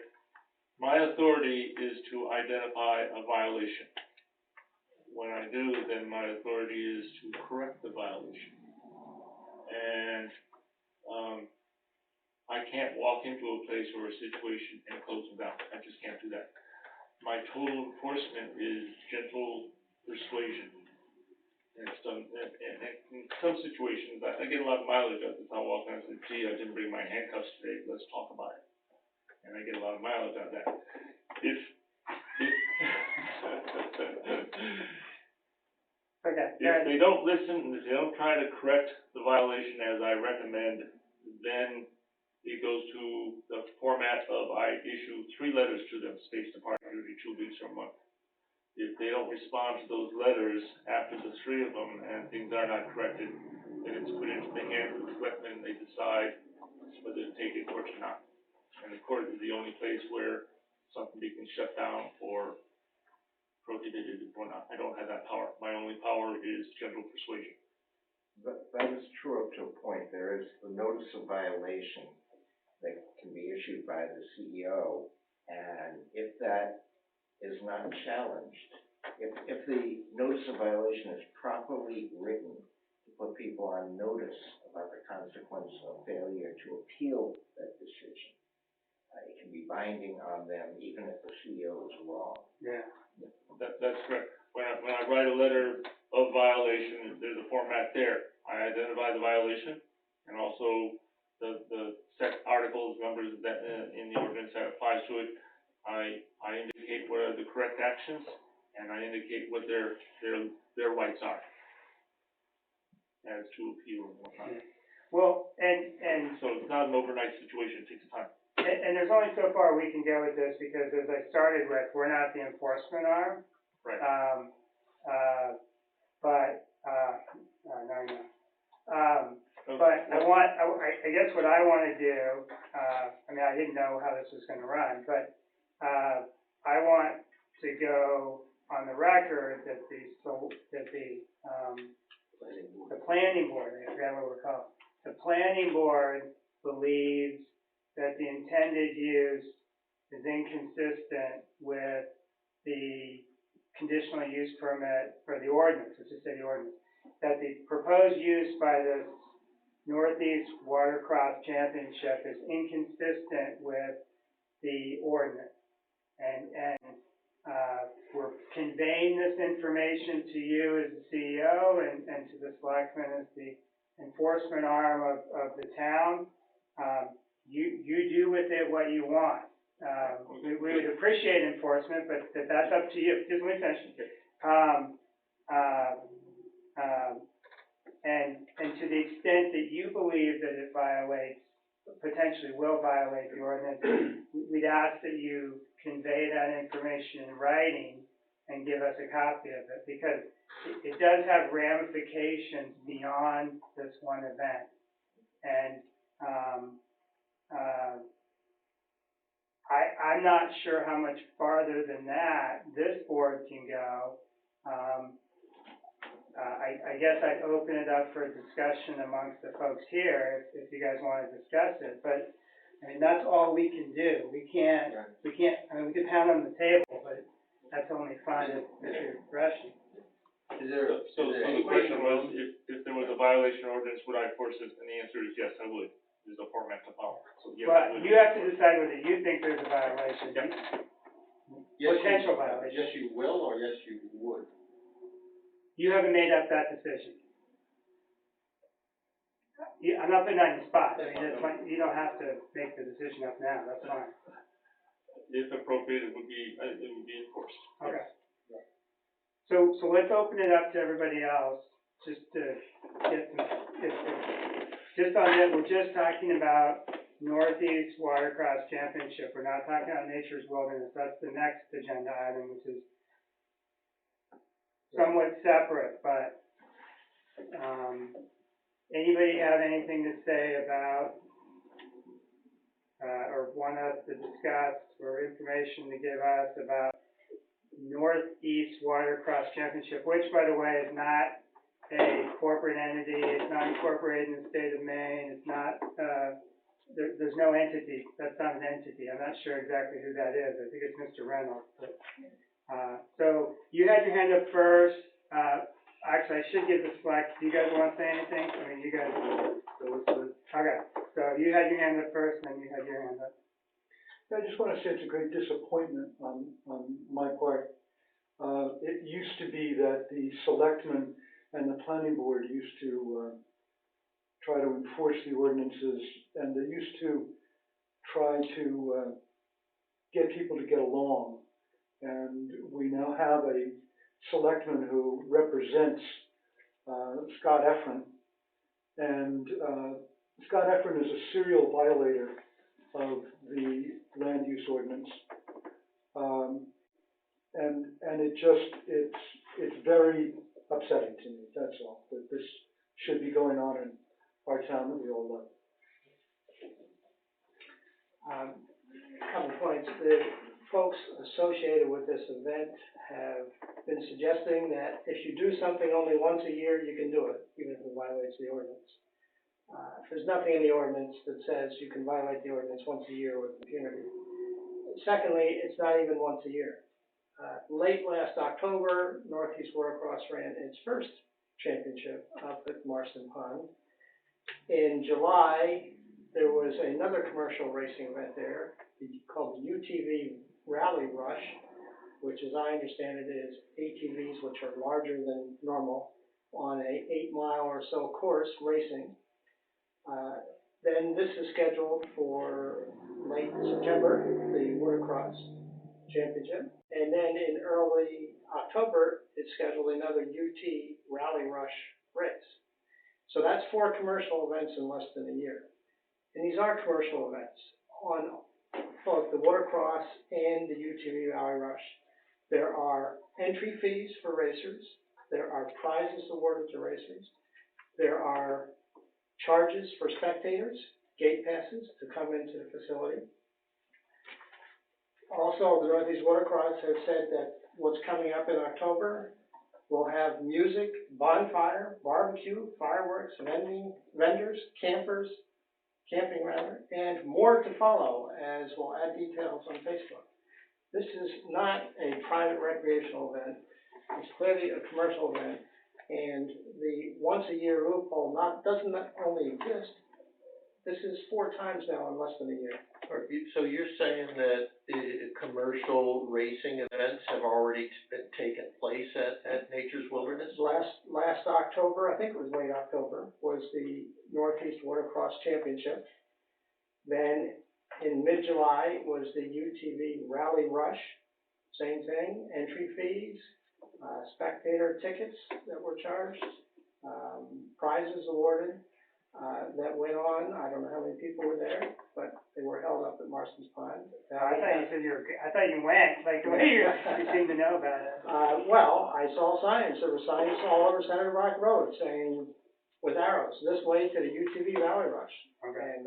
My authority is to identify a violation. When I do, then my authority is to correct the violation. And, I can't walk into a place or a situation and close them down. I just can't do that. My total enforcement is gentle persuasion. And it's done, and in some situations, I get a lot of mileage out of this. I'll walk in and say, gee, I didn't bring my handcuffs today, let's talk about it. And I get a lot of mileage out of that. Okay, If they don't listen, if they don't try to correct the violation as I recommend, then it goes to the format of I issue 3 letters to them, spaced apart, usually 2 weeks or a month. If they don't respond to those letters after the 3 of them and things are not corrected, then it's put into the hands of the selectmen and they decide whether to take it or to not. And the court is the only place where something can shut down or prohibited or not. I don't have that power. My only power is gentle persuasion. That is true up to a point. There is the notice of violation that can be issued by the CEO, and if that is not challenged, if the notice of violation is properly written to put people on notice about the consequence of failure to appeal that decision, it can be binding on them even if the CEO is wrong. yeah. That's correct. When I write a letter of violation, there's a format there. I identify the violation and also the articles, numbers that, in the ordinance that applies to it. I indicate what are the correct actions and I indicate what their rights are as to appeal and whatnot. Well, and So it's not an overnight situation, it takes time. And there's only so far we can go with this, because as I started with, we're not the enforcement arm. Right. But I guess what I wanna do, I mean, I didn't know how this was gonna run, but, I want to go on the record that the planning board, I forgot what we're called, the planning board believes that the intended use is inconsistent with the conditional use permit for the ordinance, let's just say the ordinance, that the proposed use by the Northeast Watercross Championship is inconsistent with the ordinance. And we're conveying this information to you as the CEO and to the selectmen as the enforcement arm of the town. You do with it what you want. We would appreciate enforcement, but that's up to you. Just let me finish. And to the extent that you believe that it potentially will violate the ordinance, we'd ask that you convey that information in writing and give us a copy of it, because it does have ramifications beyond this one event. And I'm not sure how much farther than that this board can go. I guess I'd open it up for discussion amongst the folks here if you guys want to discuss it, but I mean, that's all we can do. We can't, I mean, we can pound on the table, but that's only fine if you're rushing. So the question was, if there was a violation ordinance, would I enforce it? And the answer is yes, I would. There's a format to follow. So yes, I But would. you have to decide whether you think there's a violation. Yep. Potential violation. Yes, you will, or yes, you would? You haven't made up that decision. I'm not putting you on the spot. I mean, that's fine. You don't have to make the decision up now. That's fine. if appropriate, it would be enforced. Okay. So let's open it up to everybody else, just to get some, just on that, we're just talking about Northeast Watercross Championship. We're not talking about Nature's Wilderness. That's the next agenda item, which is somewhat separate, but, anybody have anything to say about, or want us to discuss, or information to give us about Northeast Watercross Championship, which, by the way, is not a corporate entity, it's not incorporated in the state of Maine, it's not, there's no entity, that's not an entity, I'm not sure exactly who that is, I think it's Mr. Reynolds, but, so, you had your hand up first, actually, I should give the select, do you guys want to say anything? I mean, you guys, okay, so you had your hand up first, and then you had your hand up. I just want to say it's a great disappointment on my part. It used to be that the selectmen and the planning board used to try to enforce the ordinances, and they used to try to get people to get along. And we now have a selectman who represents Scott Efron, and Scott Efron is a serial violator of the land use ordinance. And it's very upsetting to me, that's all, that this should be going on in our town that we all love. Couple points. The folks associated with this event have been suggesting that if you do something only once a year, you can do it, even if it violates the ordinance. There's nothing in the ordinance that says you can violate the ordinance once a year with impunity. Secondly, it's not even once a year. Late last October, Northeast Watercross ran its first championship up at Marston Pond. In July, there was another commercial racing event there called the UTV Rally Rush, which, as I understand it, is ATVs, which are larger than normal, on a 8-mile or so course racing. Then this is scheduled for late September, the Watercross Championship. And then in early October, it's scheduled another UT Rally Rush race. So that's 4 commercial events in less than a year. And these are commercial events on both the Watercross and the UTV Rally Rush. There are entry fees for racers. There are prizes awarded to racers. There are charges for spectators, gate passes to come into the facility. Also, the Northeast Watercross has said that what's coming up in October will have music, bonfire, barbecue, fireworks, vendors, campers, camping rather, and more to follow, as we'll add details on Facebook. This is not a private recreational event. It's clearly a commercial event, and the once-a-year loophole doesn't only exist. This is 4 times now in less than a year. So you're saying that commercial racing events have already taken place at Nature's Wilderness? Last October, I think it was late October, was the Northeast Watercross Championship. Then in mid-July was the UTV Rally Rush, same thing, entry fees, spectator tickets that were charged, prizes awarded. That went on. I don't know how many people were there, but they were held up at Marston's Pond. I thought you went, like, the way you seem to know about it. Well, I saw signs. There were signs all over Senator Rock Road saying, with arrows, this way to the UTV Rally Rush. Okay. And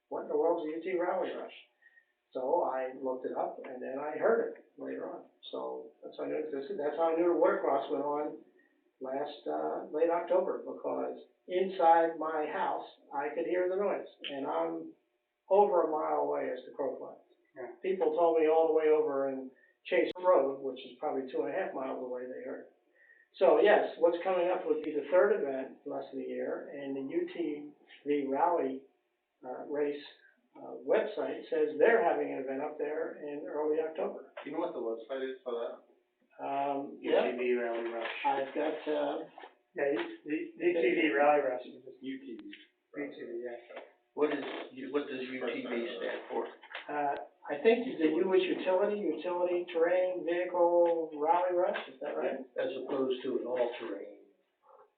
what in the world's a UTV Rally Rush? So I looked it up, and then I heard it later on. So that's how I knew it existed. That's how I knew the Watercross went on late October, because inside my house, I could hear the noise, and I'm over a mile away as the crow flies. Yeah. People told me all the way over in Chase Road, which is probably 2.5 miles away, they heard. So yes, what's coming up would be the 3rd event in less than a year, and the UTV Rally race website says they're having an event up there in early October. Do you know what the website is for that? Yeah, UTV Rally Rush. I've got, Yeah, the UTV Rally Rush is just UTV. UTV, yeah. What does UTV stand for? I think the U is utility terrain vehicle rally rush, is that right? As opposed to an all-terrain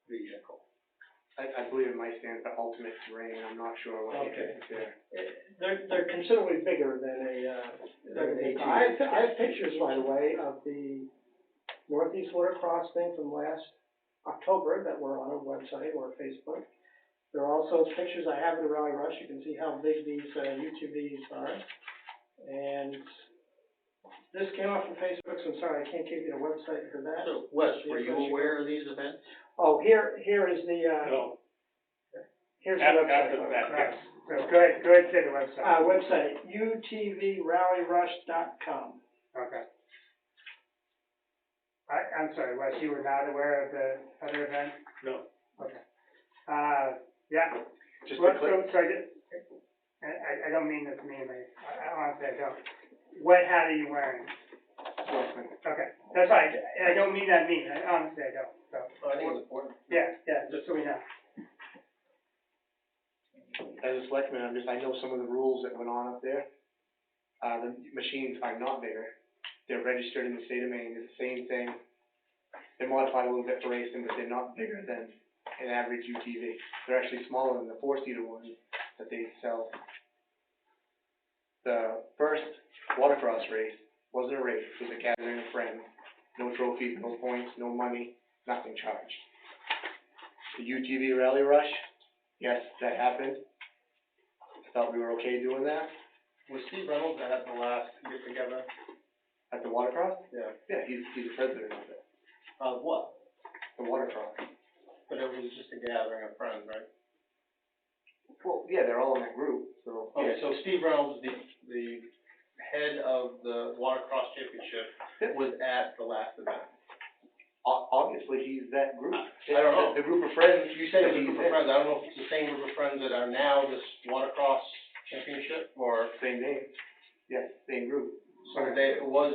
vehicle. I believe it might stand for ultimate terrain, I'm not sure what it Okay. is there. They're considerably bigger than I have pictures, by the way, of the Northeast Watercross thing from last October that were on a website or Facebook. There are also pictures I have of the Rally Rush. You can see how big these UTVs are. And this came off of Facebook, so I'm sorry, I can't give you the website for that. So, Wes, were you aware of these events? Oh, here is the, No. here's the After website. the fact, yes. So go ahead, say the website. Website, utvrallyrush.com. Okay. I'm sorry, Wes, you were not aware of the other event? No. Okay. Yeah. Just Well, to clear, so I don't mean this meanly, I honestly, I don't. What hat are you wearing? Okay, that's fine, I don't mean that mean, honestly, I don't, so. I think it's important. Yeah, just so we know. as a selectman, I know some of the rules that went on up there. The machines are not bigger. They're registered in the state of Maine, it's the same thing. They're modified a little bit for racing, but they're not bigger than an average UTV. They're actually smaller than the four-seater ones that they sell. The first watercross race wasn't a race, it was a gathering of friends. No trophies, no points, no money, nothing charged. The UTV Rally Rush, yes, that happened. I thought we were okay doing that. Was Steve Reynolds at the last get together? At the watercross? Yeah. Yeah, he's the president of it, What? the watercross. But it was just a gathering of friends, right? Well, yeah, they're all in that group, so. Okay, so Steve Reynolds, the head of the watercross championship, was at the last event. Obviously, he's that group. I don't know. The group of friends. You said it was a group of friends, I don't know if it's the same group of friends that are now this watercross championship, or, Same name. Yes, same group. so it was.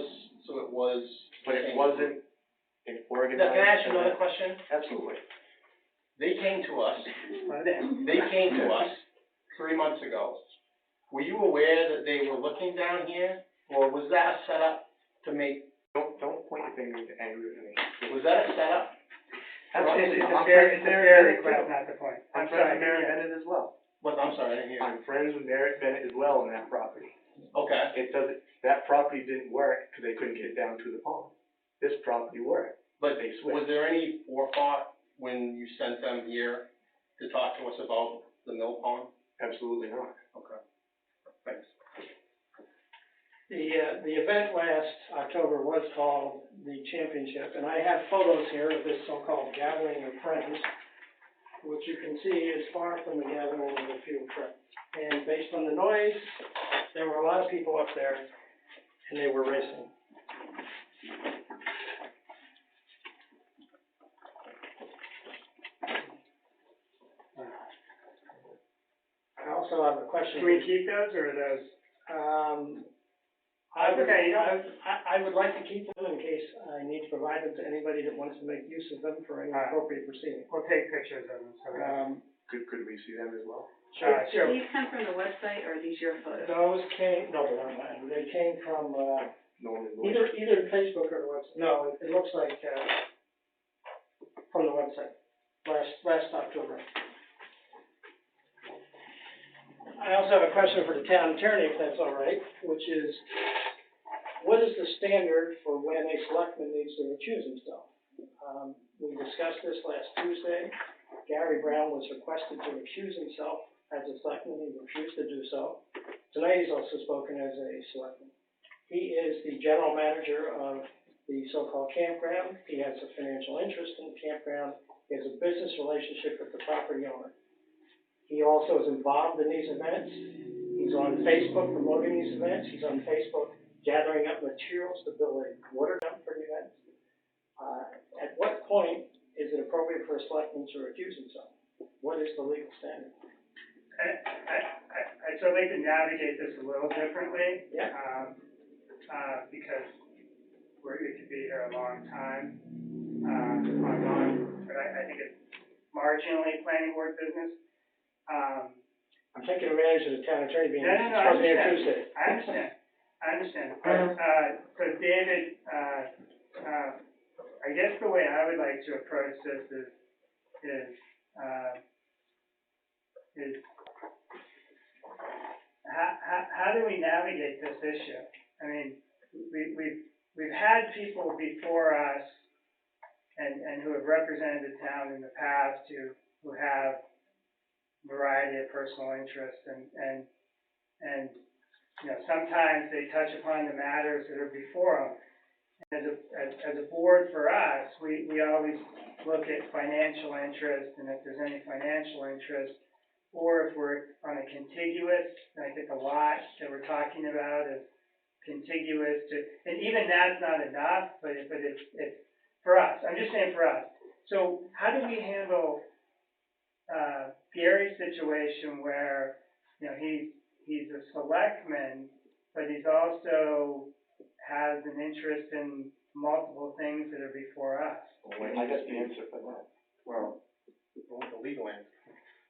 But it wasn't an organized. Now, can I ask you another event. question? Absolutely. They came to us, They 3 months ago. Were you aware that they were looking down here, or was that a setup to make, Don't point your finger into angry with me. was that a setup? Absolutely. It's a I'm fair, friends it's with a Merritt fair Bennett, request, too. not the point. I'm I'm friends sorry, with Merritt yeah. Bennett as well. What, I'm sorry, I didn't hear you. I'm friends with Merritt Bennett as well on that property. Okay, That property didn't work because they couldn't get down to the pond. This property worked. but They was switched. there any forethought when you sent them here to talk to us about the mill pond? Absolutely not. Okay, thanks. The event last October was called the championship, and I have photos here of this so-called gathering of friends, which you can see is far from the gathering of a few friends. And based on the noise, there were a lot of people up there, and they were racing. I also have a question. Can we keep those, or are those? I would, Okay, you I would like to keep them in case I need to provide them to anybody that wants to make use of them for any appropriate proceeding. We'll take pictures of them, so. Could we see them as well? Sure. Do these come from the website, or are these your photos? Those came, no, they're not mine. They came from, Norman Bush. either Facebook or the website. No, it looks like, from the website, last October. I also have a question for the town attorney, if that's all right, which is, what is the standard for when a selectman needs to recuse himself? We discussed this last Tuesday. Gary Brown was requested to recuse himself as a selectman. He refused to do so. Tonight, he's also spoken as a selectman. He is the general manager of the so-called campground. He has a financial interest in the campground. He has a business relationship with the property owner. He also is involved in these events. He's on Facebook promoting these events. He's on Facebook gathering up materials to build a water dump for the events. At what point is it appropriate for a selectman to recuse himself? What is the legal standard? I'd sort of like to navigate this a little differently. Yeah. Because we could be here a long time, on, but I think it's marginally planning board business. I'm taking advantage of the town attorney being No, I here understand. Tuesday. I understand. I understand, but, so David, I guess the way I would like to approach this is how do we navigate this issue? I mean, we've had people before us and who have represented the town in the past who have a variety of personal interests and you know, sometimes they touch upon the matters that are before them. As a board for us, we always look at financial interest, and if there's any financial interest, or if we're on a contiguous, I think a lot that we're talking about is contiguous to, and even that's not enough, but it's for us, I'm just saying for us. So how do we handle, Gary's situation where, you know, he's a selectman, but he's also has an interest in multiple things that are before us? I got the answer for that. Well, the legal answer.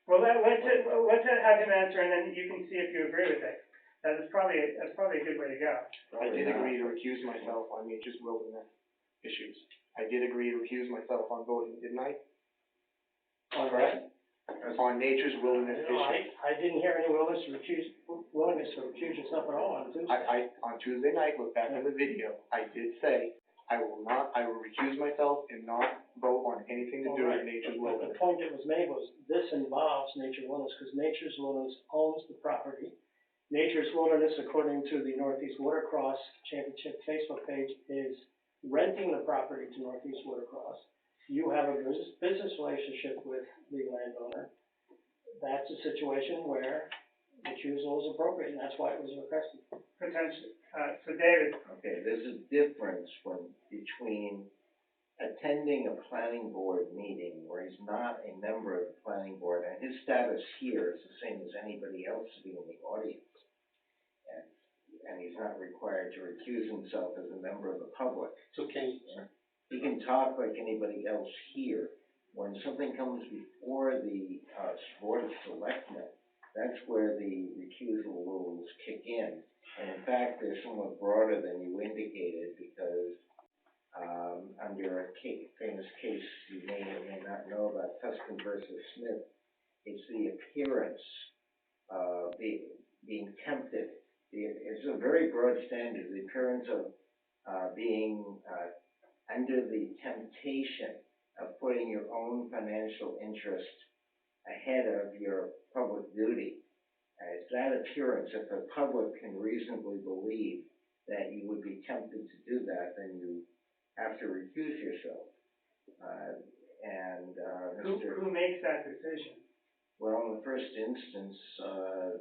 Well, let's have him answer, and then you can see if you agree with it. That's probably a good way to go. I did agree to recuse myself on Nature's Wilderness issues. I did agree to recuse myself on voting, didn't I? Correct. On Nature's Wilderness No, issues. I didn't hear any willingness to recuse yourself at all on Tuesday. On Tuesday night, look back at the video, I did say, I will recuse myself and not vote on anything to do with Nature's But Wilderness. the point that was made was this involves Nature's Wilderness, because Nature's Wilderness owns the property. Nature's Wilderness, according to the Northeast Watercross Championship Facebook page, is renting the property to Northeast Watercross. You have a business relationship with the landowner. That's a situation where recusal is appropriate, and that's why it was requested. Potentially. So David, Okay, there's a difference between attending a planning board meeting where he's not a member of the planning board, and his status here is the same as anybody else sitting in the audience. And he's not required to recuse himself as a member of the public. So can, He can talk like anybody else here. When something comes before the Board of Selectmen, that's where the recusal rules kick in. And in fact, they're somewhat broader than you indicated, because under a famous case you may or may not know about, Tuscan versus Smith, it's the appearance of being tempted. It's a very broad standard, the appearance of being under the temptation of putting your own financial interest ahead of your public duty. It's that appearance, if the public can reasonably believe that you would be tempted to do that, then you have to recuse yourself. who makes that decision? Well, in the first instance,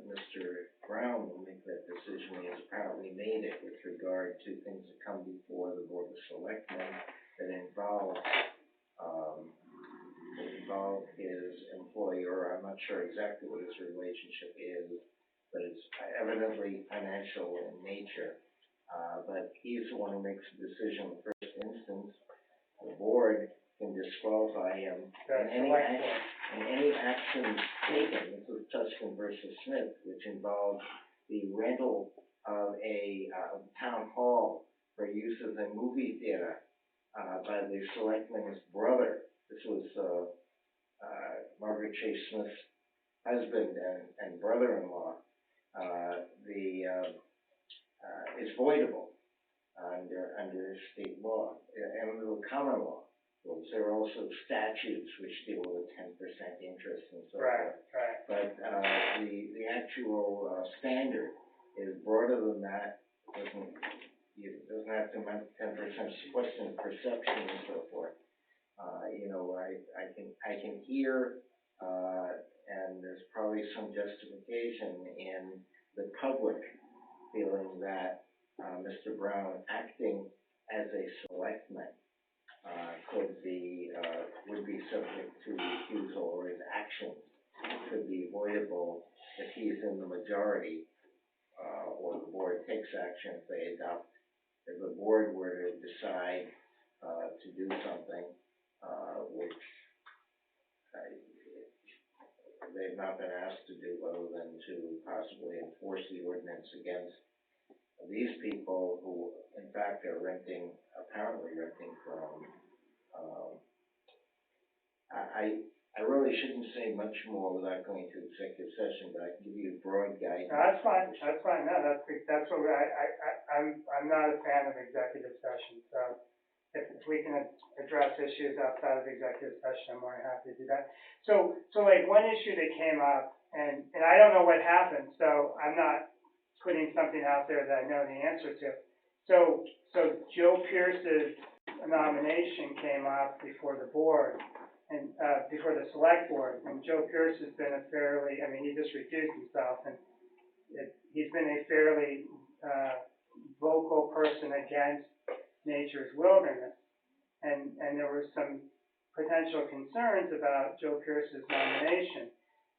Mr. Brown will make that decision. He has apparently made it with regard to things that come before the Board of Selectmen that involve his employer. I'm not sure exactly what his relationship is, but it's evidently financial in nature. But he's the one who makes the decision in the first instance. The board can disqualify him in any action taken. This was Tuscan versus Smith, which involved the rental of a town hall for use as a movie theater by the selectman's brother. This was Margaret Chase Smith's husband and brother-in-law. It's voidable under state law and under the common law. There are also statutes which deal with 10% interest and so forth. Right. But the actual standard is broader than that. It doesn't have to amount to 10%. It's a question of perception and so forth. I can hear, and there's probably some justification in the public feeling that Mr. Brown, acting as a selectman, would be subject to recusal, or his actions could be avoidable if he's in the majority, or the board takes action if they adopt. If the board were to decide to do something which they've not been asked to do, other than to possibly enforce the ordinance against these people who, in fact, are apparently renting from, I really shouldn't say much more without going to executive session, but I can give you broad guidance. No, that's fine, no, that's what I'm not a fan of executive session, so if we can address issues outside of executive session, I'm more than happy to do that. So like one issue that came up, and I don't know what happened, so I'm not putting something out there that I know the answer to. So Joe Pierce's nomination came up before the board, and, before the select board, and Joe Pierce has been he just recused himself, and he's been a fairly, vocal person against Nature's Wilderness, and there were some potential concerns about Joe Pierce's nomination.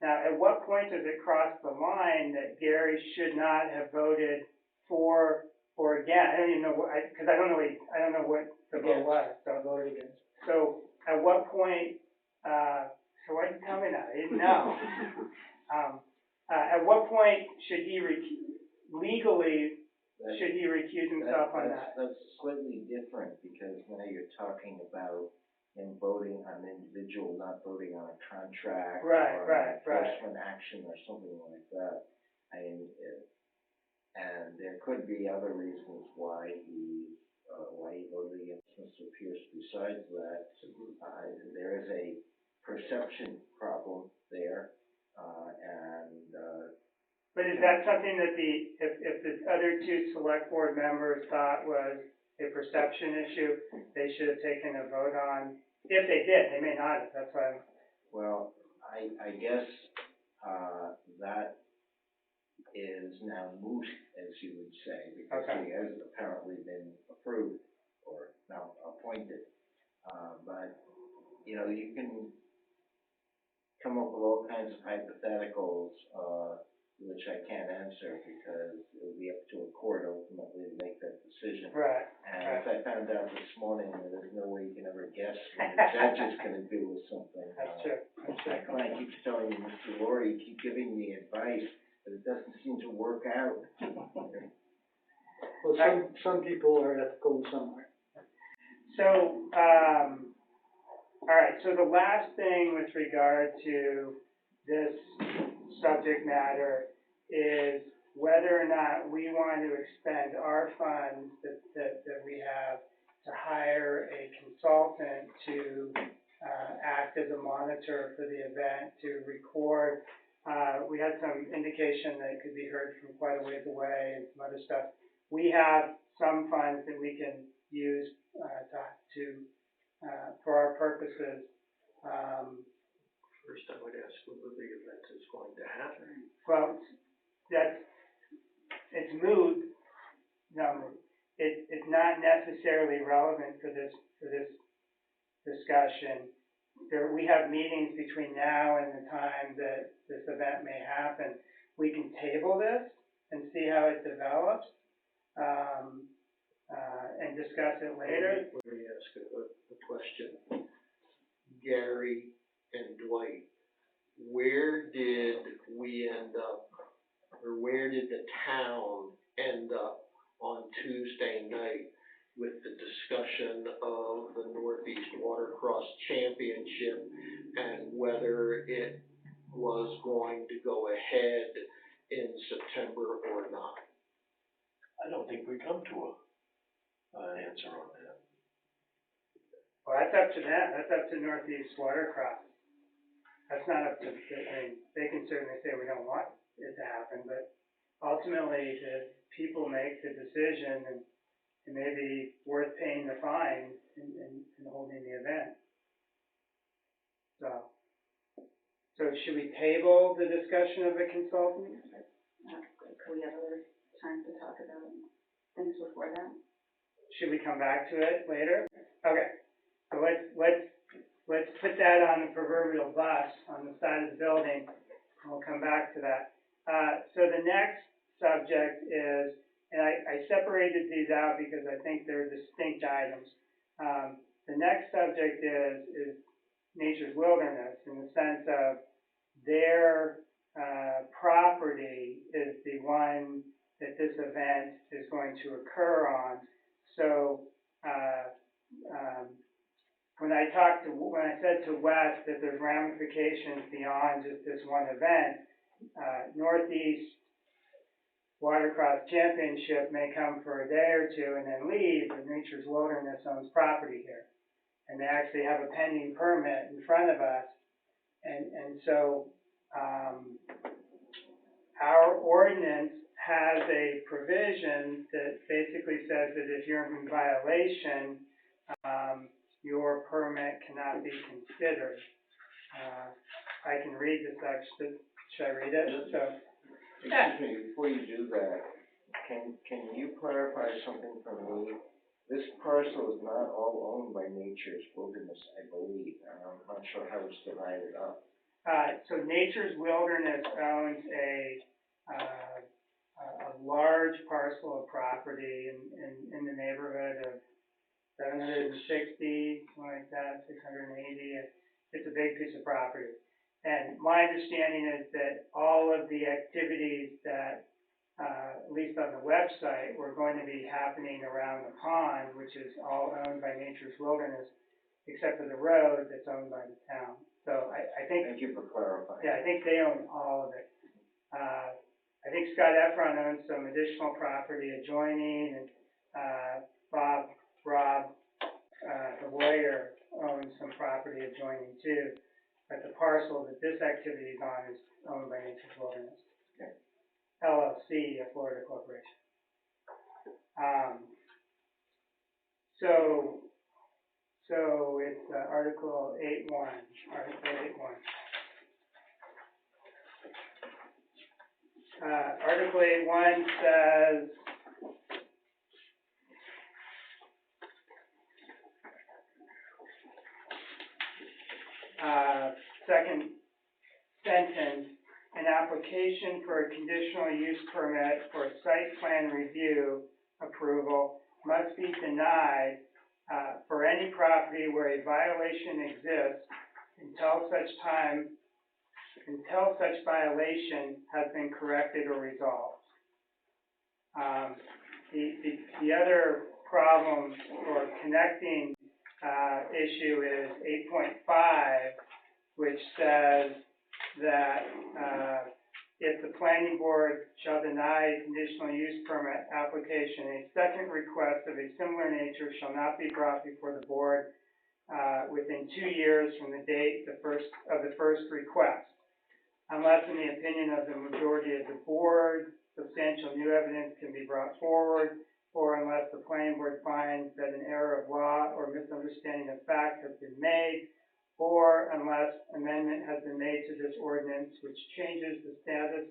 Now, at what point does it cross the line that Gary should not have voted for or against? I don't even know because I don't know what the vote was. So Voted against. So at what point? So why did you tell me that? I didn't know. At what point should he legally should he recuse himself on that? That's slightly different, because now you're talking about him voting on an individual, not voting on a contract. Right, or right, an enforcement action or something like that. And there could be other reasons why he voted against Mr. Pierce. Besides that, there is a perception problem there, But is that something that if the other two select board members thought was a perception issue, they should have taken a vote on? If they did, they may not have, that's why Well, I guess, that is now moot, as you would say, because Okay. he has apparently been approved or now appointed. But, you can come up with all kinds of hypotheticals, which I can't answer, because it will be up to a court ultimately to make that decision. Right. And as I found out this morning, there's no way you can ever guess what the judge is gonna do with something. That's true. My client keeps telling me, Mr. Laurie, you keep giving me advice, but it doesn't seem to work out. Well, some people are ethical and some aren't. So, all right, so the last thing with regard to this subject matter is whether or not we want to expend our funds that we have to hire a consultant to act as a monitor for the event, to record. We had some indication that it could be heard from quite a ways away and some other stuff. We have some funds that we can use for our purposes. First, I would ask whether the event is going to happen. Well, it's moot. No, it's not necessarily relevant for this discussion. We have meetings between now and the time that this event may happen. We can table this and see how it develops, and discuss it later. Let me ask a question. Gary and Dwight, where did we end up, or where did the town end up on Tuesday night with the discussion of the Northeast Watercross Championship and whether it was going to go ahead in September or not? I don't think we come to an answer on that. Well, that's up to them. That's up to Northeast Watercross. That's not up to, they can certainly say we don't want it to happen, but ultimately the people make the decision, and it may be worth paying the fine and holding the event. So should we table the discussion of the consultant? Could we have other time to talk about things before that? Should we come back to it later? Okay, so let's put that on the proverbial bus on the side of the building, and we'll come back to that. So the next subject is, and I separated these out because I think they're distinct items. The next subject is Nature's Wilderness, in the sense of their property is the one that this event is going to occur on. So, when I said to Wes that there's ramifications beyond just this one event, Northeast Watercross Championship may come for a day or two and then leave, but Nature's Wilderness owns property here. And they actually have a pending permit in front of us. And so, our ordinance has a provision that basically says that if you're in violation, your permit cannot be considered. I can read this section. Should I read it? So, Excuse me, before you do that, can you clarify something for me? This parcel is not all owned by Nature's Wilderness, I believe, and I'm not sure how it's divided up. So Nature's Wilderness owns a large parcel of property in the neighborhood of 760, something like that, 680. It's a big piece of property. And my understanding is that all of the activities that, at least on the website, were going to be happening around the pond, which is all owned by Nature's Wilderness, except for the road that's owned by the town. So I think. Thank you for clarifying. Yeah, I think they own all of it. I think Scott Efron owns some additional property adjoining, and Rob, the lawyer, owns some property adjoining too. But the parcel that this activity is on is owned by Nature's Wilderness. Okay. LLC, a Florida corporation. So it's Article 8.1, Article 8.1. Article 8.1 says, second sentence, an application for a conditional use permit for site plan review approval must be denied for any property where a violation exists until such violation has been corrected or resolved. The other problem or connecting issue is 8.5, which says that if the planning board shall deny a conditional use permit application, a second request of a similar nature shall not be brought before the board within 2 years from the date of the first request, unless in the opinion of the majority of the board, substantial new evidence can be brought forward, or unless the planning board finds that an error of law or misunderstanding of fact has been made, or unless amendment has been made to this ordinance which changes the status,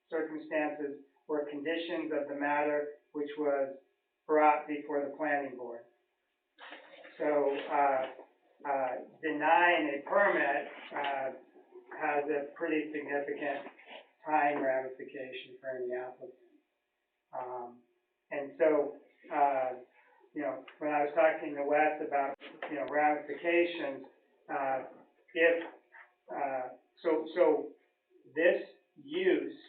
circumstances, or conditions of the matter which was brought before the planning board. So, denying a permit has a pretty significant time ramification for any applicant. And so, when I was talking to Wes about, ramifications, so this use,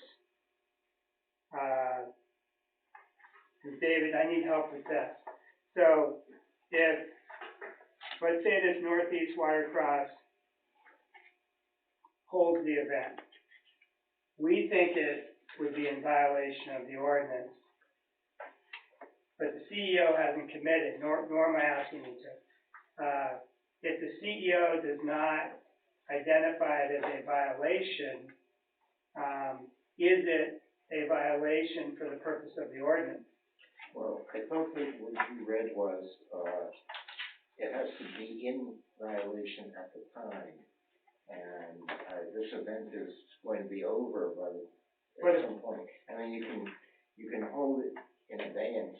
David, I need help with this. So if, let's say this Northeast Watercross holds the event, we think it would be in violation of the ordinance, but the CEO hasn't committed, nor am I asking you to. If the CEO does not identify it as a violation, is it a violation for the purpose of the ordinance? Well, I thought that what you read was, it has to be in violation at the time, and, this event is going to be over at some point. I mean, you can hold it in advance,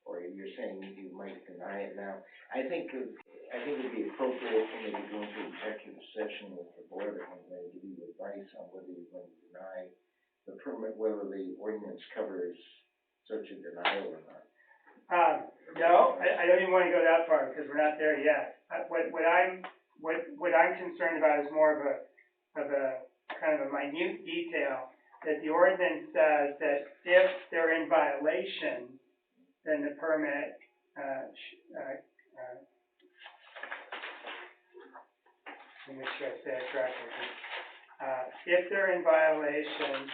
or you're saying you might deny it now. I think it'd be appropriate for me to go into executive session with the board and then give you advice on whether you're going to deny the permit, whether the ordinance covers such a denial or not. No, I don't even want to go that far because we're not there yet. What I'm concerned about is more of a kind of a minute detail that the ordinance says that if they're in violation, then the permit, let me make sure I say it correctly. If they're in violation,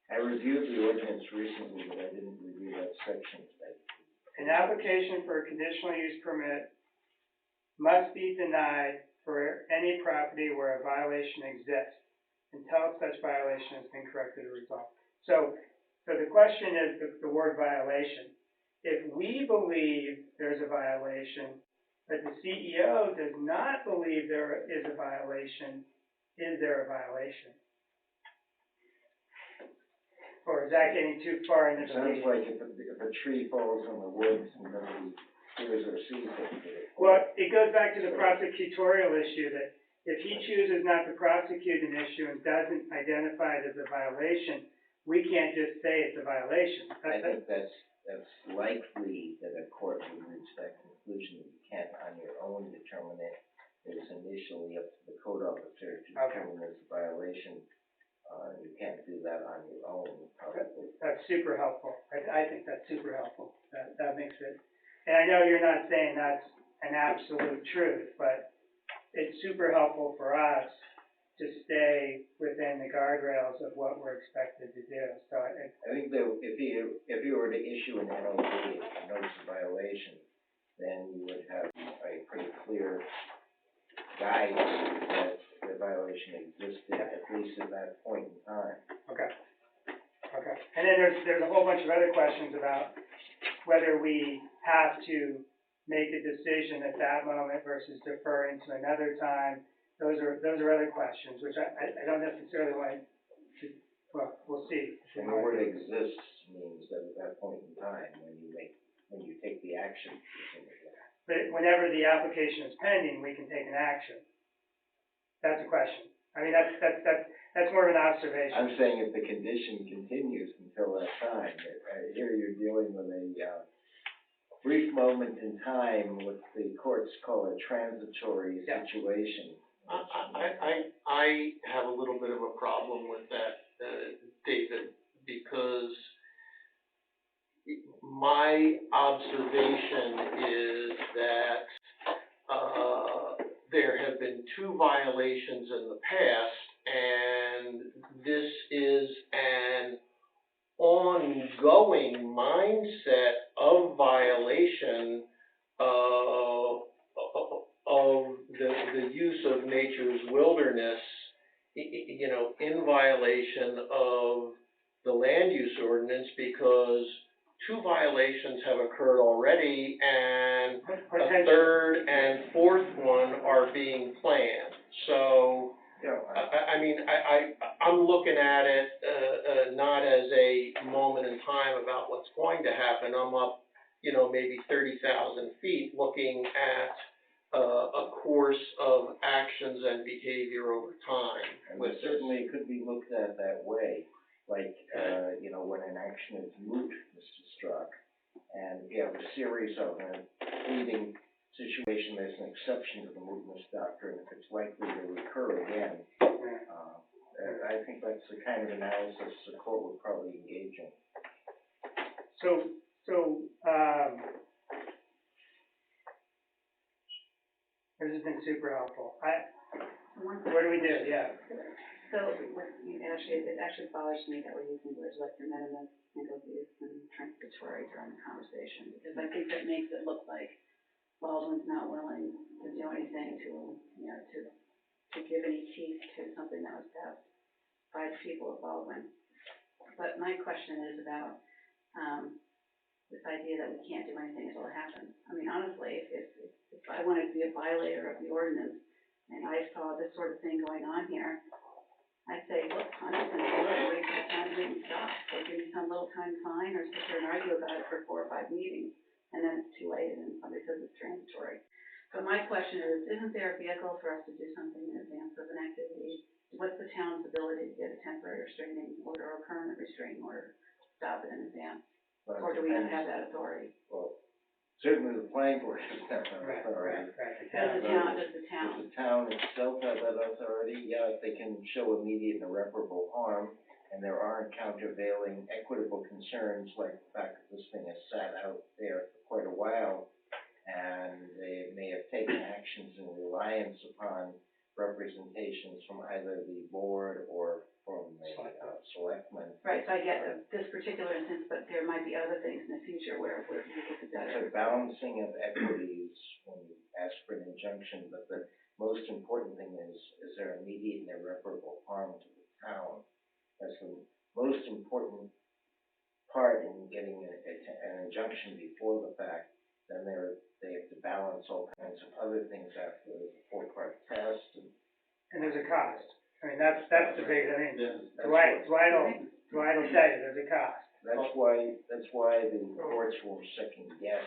I reviewed the ordinance recently, but I didn't review that section. an application for a conditional use permit must be denied for any property where a violation exists until such violation has been corrected or resolved. So the question is the word violation. If we believe there's a violation, but the CEO does not believe there is a violation, is there a violation? Or is that getting too far into It the sounds weeds? like if a tree falls in the woods and nobody hears or sees it. Well, it goes back to the prosecutorial issue that if he chooses not to prosecute an issue and doesn't identify it as a violation, we can't just say it's a violation. I think that's likely that a court would reach that conclusion. You can't on your own determine it. It's initially up to the code officer to determine it's a violation. You can't do that on your own, probably. That's super helpful. I think that's super helpful. That makes it, and I know you're not saying that's an absolute truth, but it's super helpful for us to stay within the guardrails of what we're expected to do. So I think that if you were to issue an NOV, a notice of violation, then you would have a pretty clear guidance that the violation existed, at least at that point in time. Okay. And then there's a whole bunch of other questions about whether we have to make a decision at that moment versus deferring to another time. Those are other questions, which I don't necessarily want to, well, we'll see. And the word exists means that at that point in time, when you take the action. But whenever the application is pending, we can take an action. That's a question. I mean, that's more of an observation. I'm saying if the condition continues until that time, here you're dealing with a brief moment in time, what the courts call a transitory situation. I have a little bit of a problem with that, David, because my observation is that there have been 2 violations in the past, and this is an ongoing mindset of violation of the use of nature's wilderness, you know, in violation of the land use ordinance, because 2 violations have occurred already, and a third and fourth one are being planned. So, I'm looking at it, not as a moment in time about what's going to happen. I'm up, you know, maybe 30,000 feet looking at a course of actions and behavior over time. And certainly it could be looked at that way, like, you know, when an action is moot, Mr. Strzok, and you have a series of pleading situation, there's an exception to the mootness doctrine if it's likely to recur again. I think that's the kind of analysis the court would probably engage in. This has been super helpful. One What do we do? Yeah. So, it actually bothers me that we're using words like de minimis, single use, and transitory during the conversation, because I think that makes it look like Baldwin's not willing to do anything to give any teeth to something that was passed by the people of Baldwin. But my question is about, this idea that we can't do anything until it happens. I mean, honestly, if I wanted to be a violator of the ordinance, and I saw this sort of thing going on here, I'd say, look, I'm just gonna do it, wait for the town meeting to stop, or give me some little time fine, or sit there and argue about it for 4 or 5 meetings, and then it's too late, and then somebody says it's transitory. So my question is, isn't there a vehicle for us to do something in advance of an activity? What's the town's ability to get a temporary restraining order or a permanent restraining order, stop it in advance? Or do we not have that authority? Well, certainly the planning board has that authority. Does the town? Does the town itself have that authority? Yeah, if they can show immediate and irreparable harm, and there aren't countervailing equitable concerns like the fact that this thing has sat out there for quite a while, and they may have taken actions in reliance upon representations from either the board or from the selectmen. Right, so I get this particular instance, but there might be other things in the future where we could do It's better. a balancing of equities when you ask for an injunction, but the most important thing is there immediate and irreparable harm to the town? That's the most important part in getting an injunction before the fact. Then they have to balance all kinds of other things after the four-part test and. And there's a cost. I mean, that's the big, I mean, That's Dwight what- will tell you, there's a cost. That's why the courts will second guess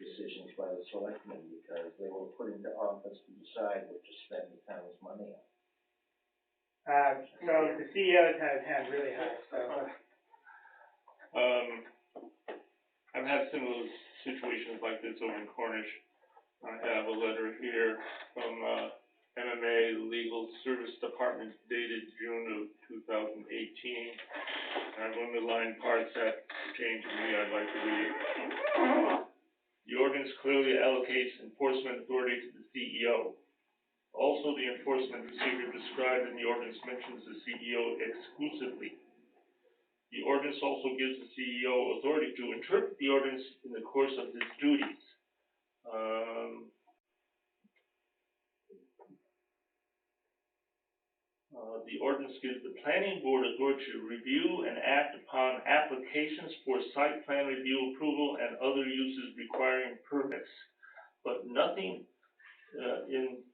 decisions by the selectmen, because they were put into office to decide what to spend the town's money on. So the CEO's had his hand really high, so. I've had similar situations like this over in Cornish. I have a letter here from, MMA Legal Service Department dated June of 2018. I've underlined parts that pertain to me, I'd like to read it. The ordinance clearly allocates enforcement authority to the CEO. Also, the enforcement procedure described in the ordinance mentions the CEO exclusively. The ordinance also gives the CEO authority to interpret the ordinance in the course of his duties. The ordinance gives the planning board authority to review and act upon applications for site plan review approval and other uses requiring permits. But nothing, in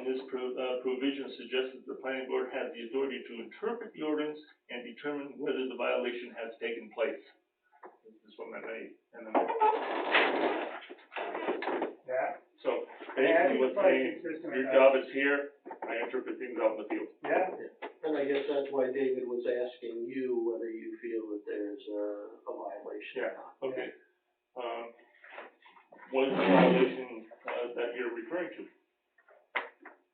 this provision suggests that the planning board has the authority to interpret the ordinance and determine whether the violation has taken place. This is from MMA. Yeah. So Yeah, I basically think what's it's probably saying, consistent your with that. job is here, I interpret things out in the field. Yeah, And I guess that's why David was asking you whether you feel that there's a violation or not. Okay. What is the violation, that you're referring to?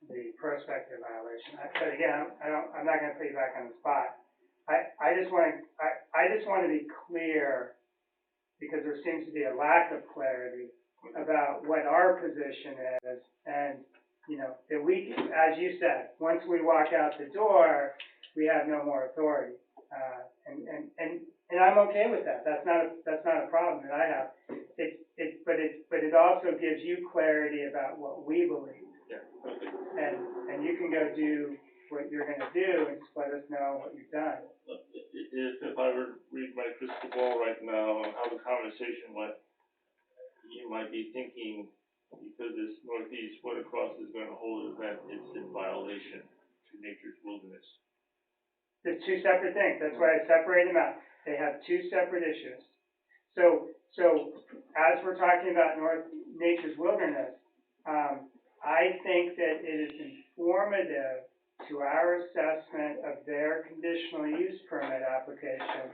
the prospective violation. But again, I'm not gonna put you back on the spot. I just wanna be clear, because there seems to be a lack of clarity about what our position is, and, you know, that we, as you said, once we walk out the door, we have no more authority. And I'm okay with that. That's not a problem that I have. But it also gives you clarity about what we believe. Yeah, okay. And you can go do what you're gonna do and just let us know what you've done. If I were to read my crystal ball right now on how the conversation went, you might be thinking, because this Northeast Watercross is gonna hold an event, it's in violation to Nature's Wilderness. They're two separate things. That's why I separate them out. They have two separate issues. So as we're talking about Nature's Wilderness, I think that it is informative to our assessment of their conditional use permit application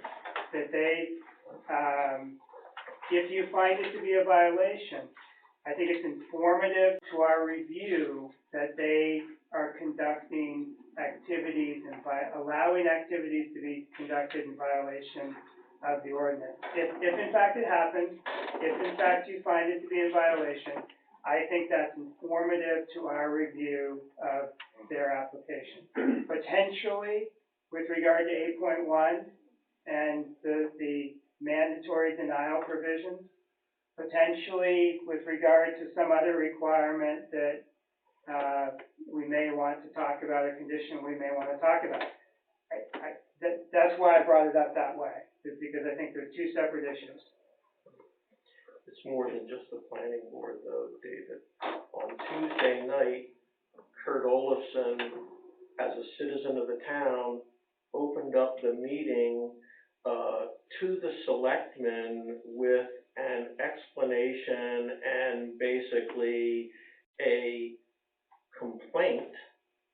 that they, if you find it to be a violation, I think it's informative to our review that they are conducting activities and allowing activities to be conducted in violation of the ordinance. If in fact it happens, if in fact you find it to be in violation, I think that's informative to our review of their application. Potentially, with regard to 8.1 and the mandatory denial provisions, potentially with regard to some other requirement that we may want to talk about, a condition we may want to talk about. That's why I brought it up that way, is because I think they're two separate issues. It's more than just the planning board though, David. On Tuesday night, Kurt Olafson, as a citizen of the town, opened up the meeting, to the selectmen with an explanation and basically a complaint,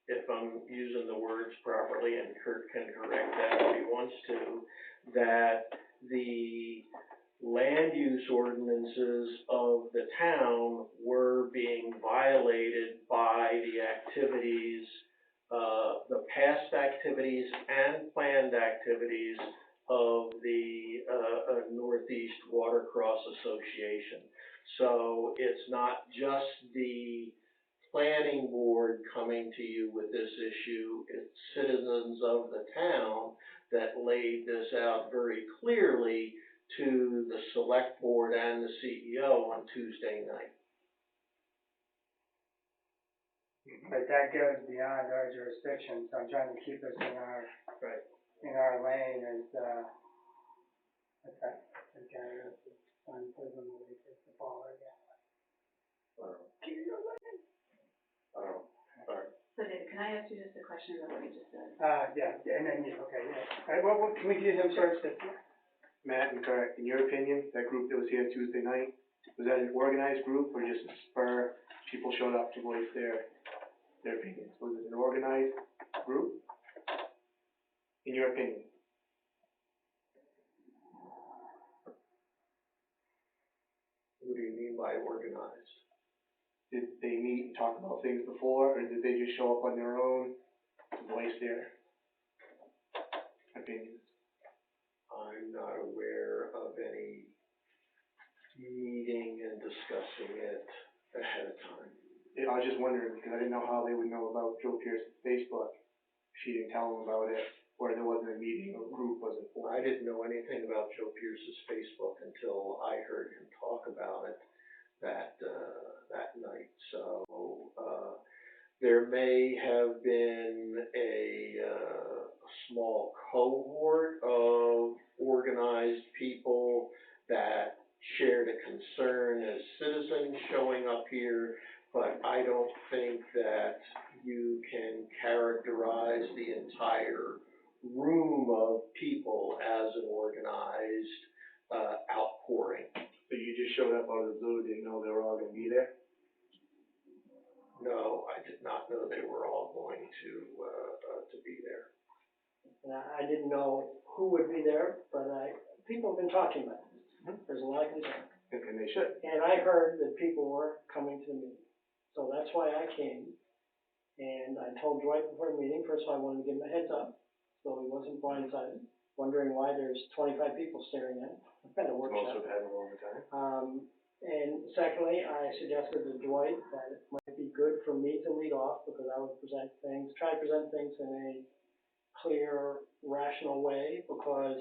if I'm using the words properly, and Kurt can correct that if he wants to, that the land use ordinances of the town were being violated by the activities, the past activities and planned activities of the, Northeast Watercross Association. So it's not just the planning board coming to you with this issue, it's citizens of the town that laid this out very clearly to the select board and the CEO on Tuesday night. But that goes beyond our jurisdiction, so I'm trying to keep us in our, Right. in our lane as, what's that, the guy who has the son plays on the Lakers, the baller again. Sorry. So David, can I ask you just a question about what you just said? Yeah, and then, yeah, okay, yeah. All right, well, can we do him first? Matt and Kirk, in your opinion, that group that was here Tuesday night, was that an organized group or just a spur, people showed up to voice their opinions? Was it an organized group? In your opinion? What do you mean by organized? Did they meet and talk about things before, or did they just show up on their own to voice their opinions? I'm not aware of any meeting and discussing it ahead of time. Yeah, I was just wondering, because I didn't know how they would know about Joe Pierce's Facebook. She didn't tell them about it, or there wasn't a meeting or group wasn't formed. I didn't know anything about Joe Pierce's Facebook until I heard him talk about it that night. So, there may have been a small cohort of organized people that shared a concern as citizens showing up here, but I don't think that you can characterize the entire room of people as an organized outpouring. So you just showed up out of the blue, didn't know they were all gonna be there? No, I did not know they were all going to be there. And I didn't know who would be there, but people have been talking about it. There's a lot of concern. And they should. And I heard that people were coming to the meeting. So that's why I came. And I told Dwight before the meeting, first of all, I wanted to give him a heads up, so he wasn't blindsided, wondering why there's 25 people staring at him at a Most workshop. of them haven't all the time. And secondly, I suggested to Dwight that it might be good for me to lead off, because I would try to present things in a clear, rational way, because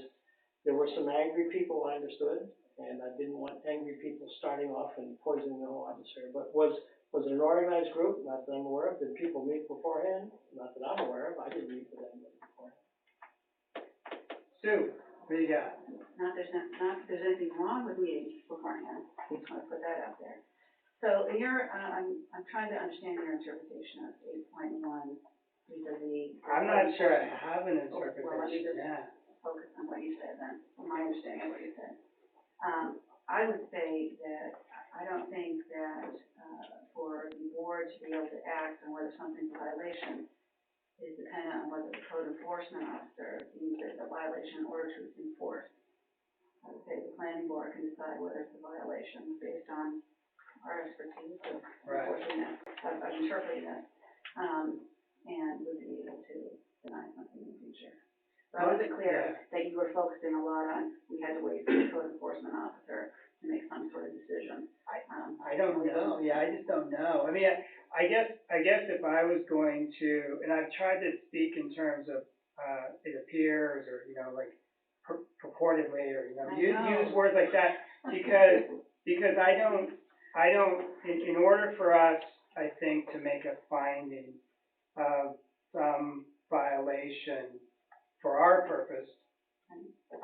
there were some angry people, I understood, and I didn't want angry people starting off and poisoning the whole atmosphere. But was it an organized group? Not that I'm aware of. Did people meet beforehand? Not that I'm aware of. I didn't meet with anybody beforehand. Sue, what do you got? Not that there's anything wrong with meeting beforehand, I just wanna put that out there. So in your, I'm trying to understand your interpretation of 8.1 vis-a-vis. I'm not sure I have an Well, let me interpretation, just yeah. focus on what you said then, my understanding of what you said. I would say that I don't think that, for the board to be able to act on whether something's a violation is dependent on whether the code enforcement officer deems it a violation in order to enforce. I would say the planning board can decide whether it's a violation based on our expertise of enforcing this, of interpreting this, and would be able to deny something in the future. So I wasn't clear that you were focusing a lot on, we had to wait for the code enforcement officer to make some sort of decision. I don't know, yeah, I just don't know. I mean, I guess if I was going to, and I've tried to speak in terms of, it appears, or, like, purportedly, or, use words like that, because I don't, in order for us, I think, to make a finding of some violation for our purpose,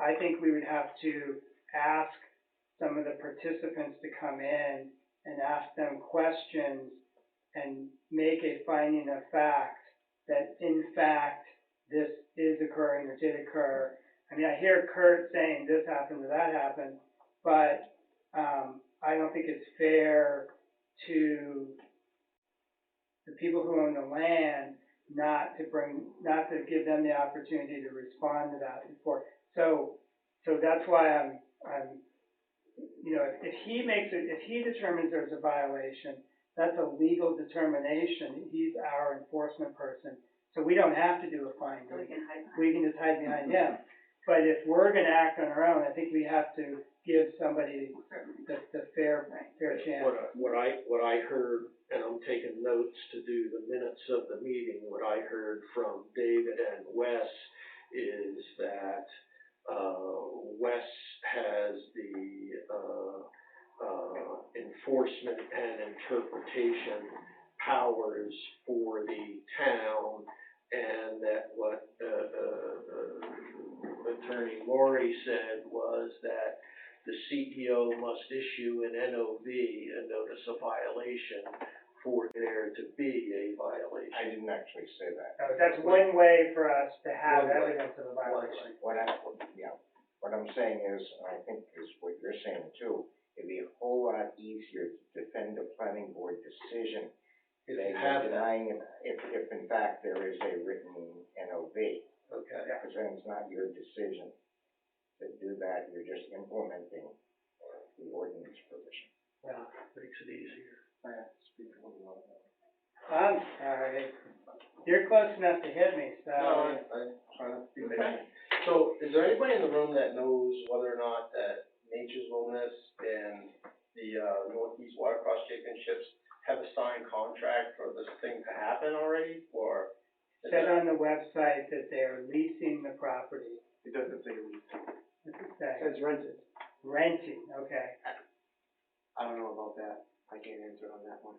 I think we would have to ask some of the participants to come in and ask them questions and make a finding of fact that in fact this is occurring or did occur. I mean, I hear Kurt saying this happened or that happened, but I don't think it's fair to the people who own the land not to give them the opportunity to respond to that before. So that's why I'm if he determines there's a violation, that's a legal determination. He's our enforcement person. So we don't have to do a fine, So we can hide behind. we can just hide behind him. But if we're gonna act on our own, I think we have to give somebody the fair chance. What I heard, and I'm taking notes to do the minutes of the meeting, what I heard from David and Wes is that, Wes has the, enforcement and interpretation powers for the town, and that what, Attorney Maury said was that the CEO must issue an NOV, a notice of violation, for there to be a violation. I didn't actually say that. That's one way for us to have One way. evidence of a violation. What I'm saying is, and I think is what you're saying too, it'd be a whole lot easier to defend a planning board decision If than you have that, denying it, if in fact there is a written NOV. okay. Because then it's not your decision to do that, you're just implementing the ordinance provision. Yeah. Makes it easier. I'm sorry. You're close enough to hit me, so. No, I try not to be patient. So, is there anybody in the room that knows whether or not that Nature's Wellness and the, Northeast Watercross Championships have a signed contract for this thing to happen already, or? is Said it- on the website that they are leasing the property. It doesn't say lease. What's it say? It's rented. Renting, okay, I don't know about that. I can't answer on that one.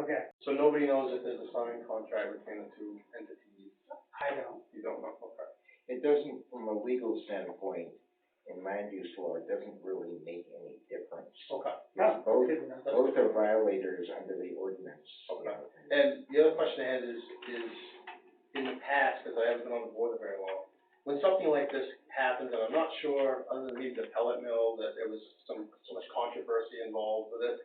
okay, So nobody knows if there's a signed contract between the two entities? I don't. You don't know, okay. It doesn't, from a legal standpoint, in land use law, it doesn't really make any difference. Okay. No, Both, good enough. both are violators under the ordinance. Okay. And the other question I had is in the past, because I haven't been on the board very long, when something like this happens, and I'm not sure, other than maybe the pellet mill, that there was so much controversy involved with it,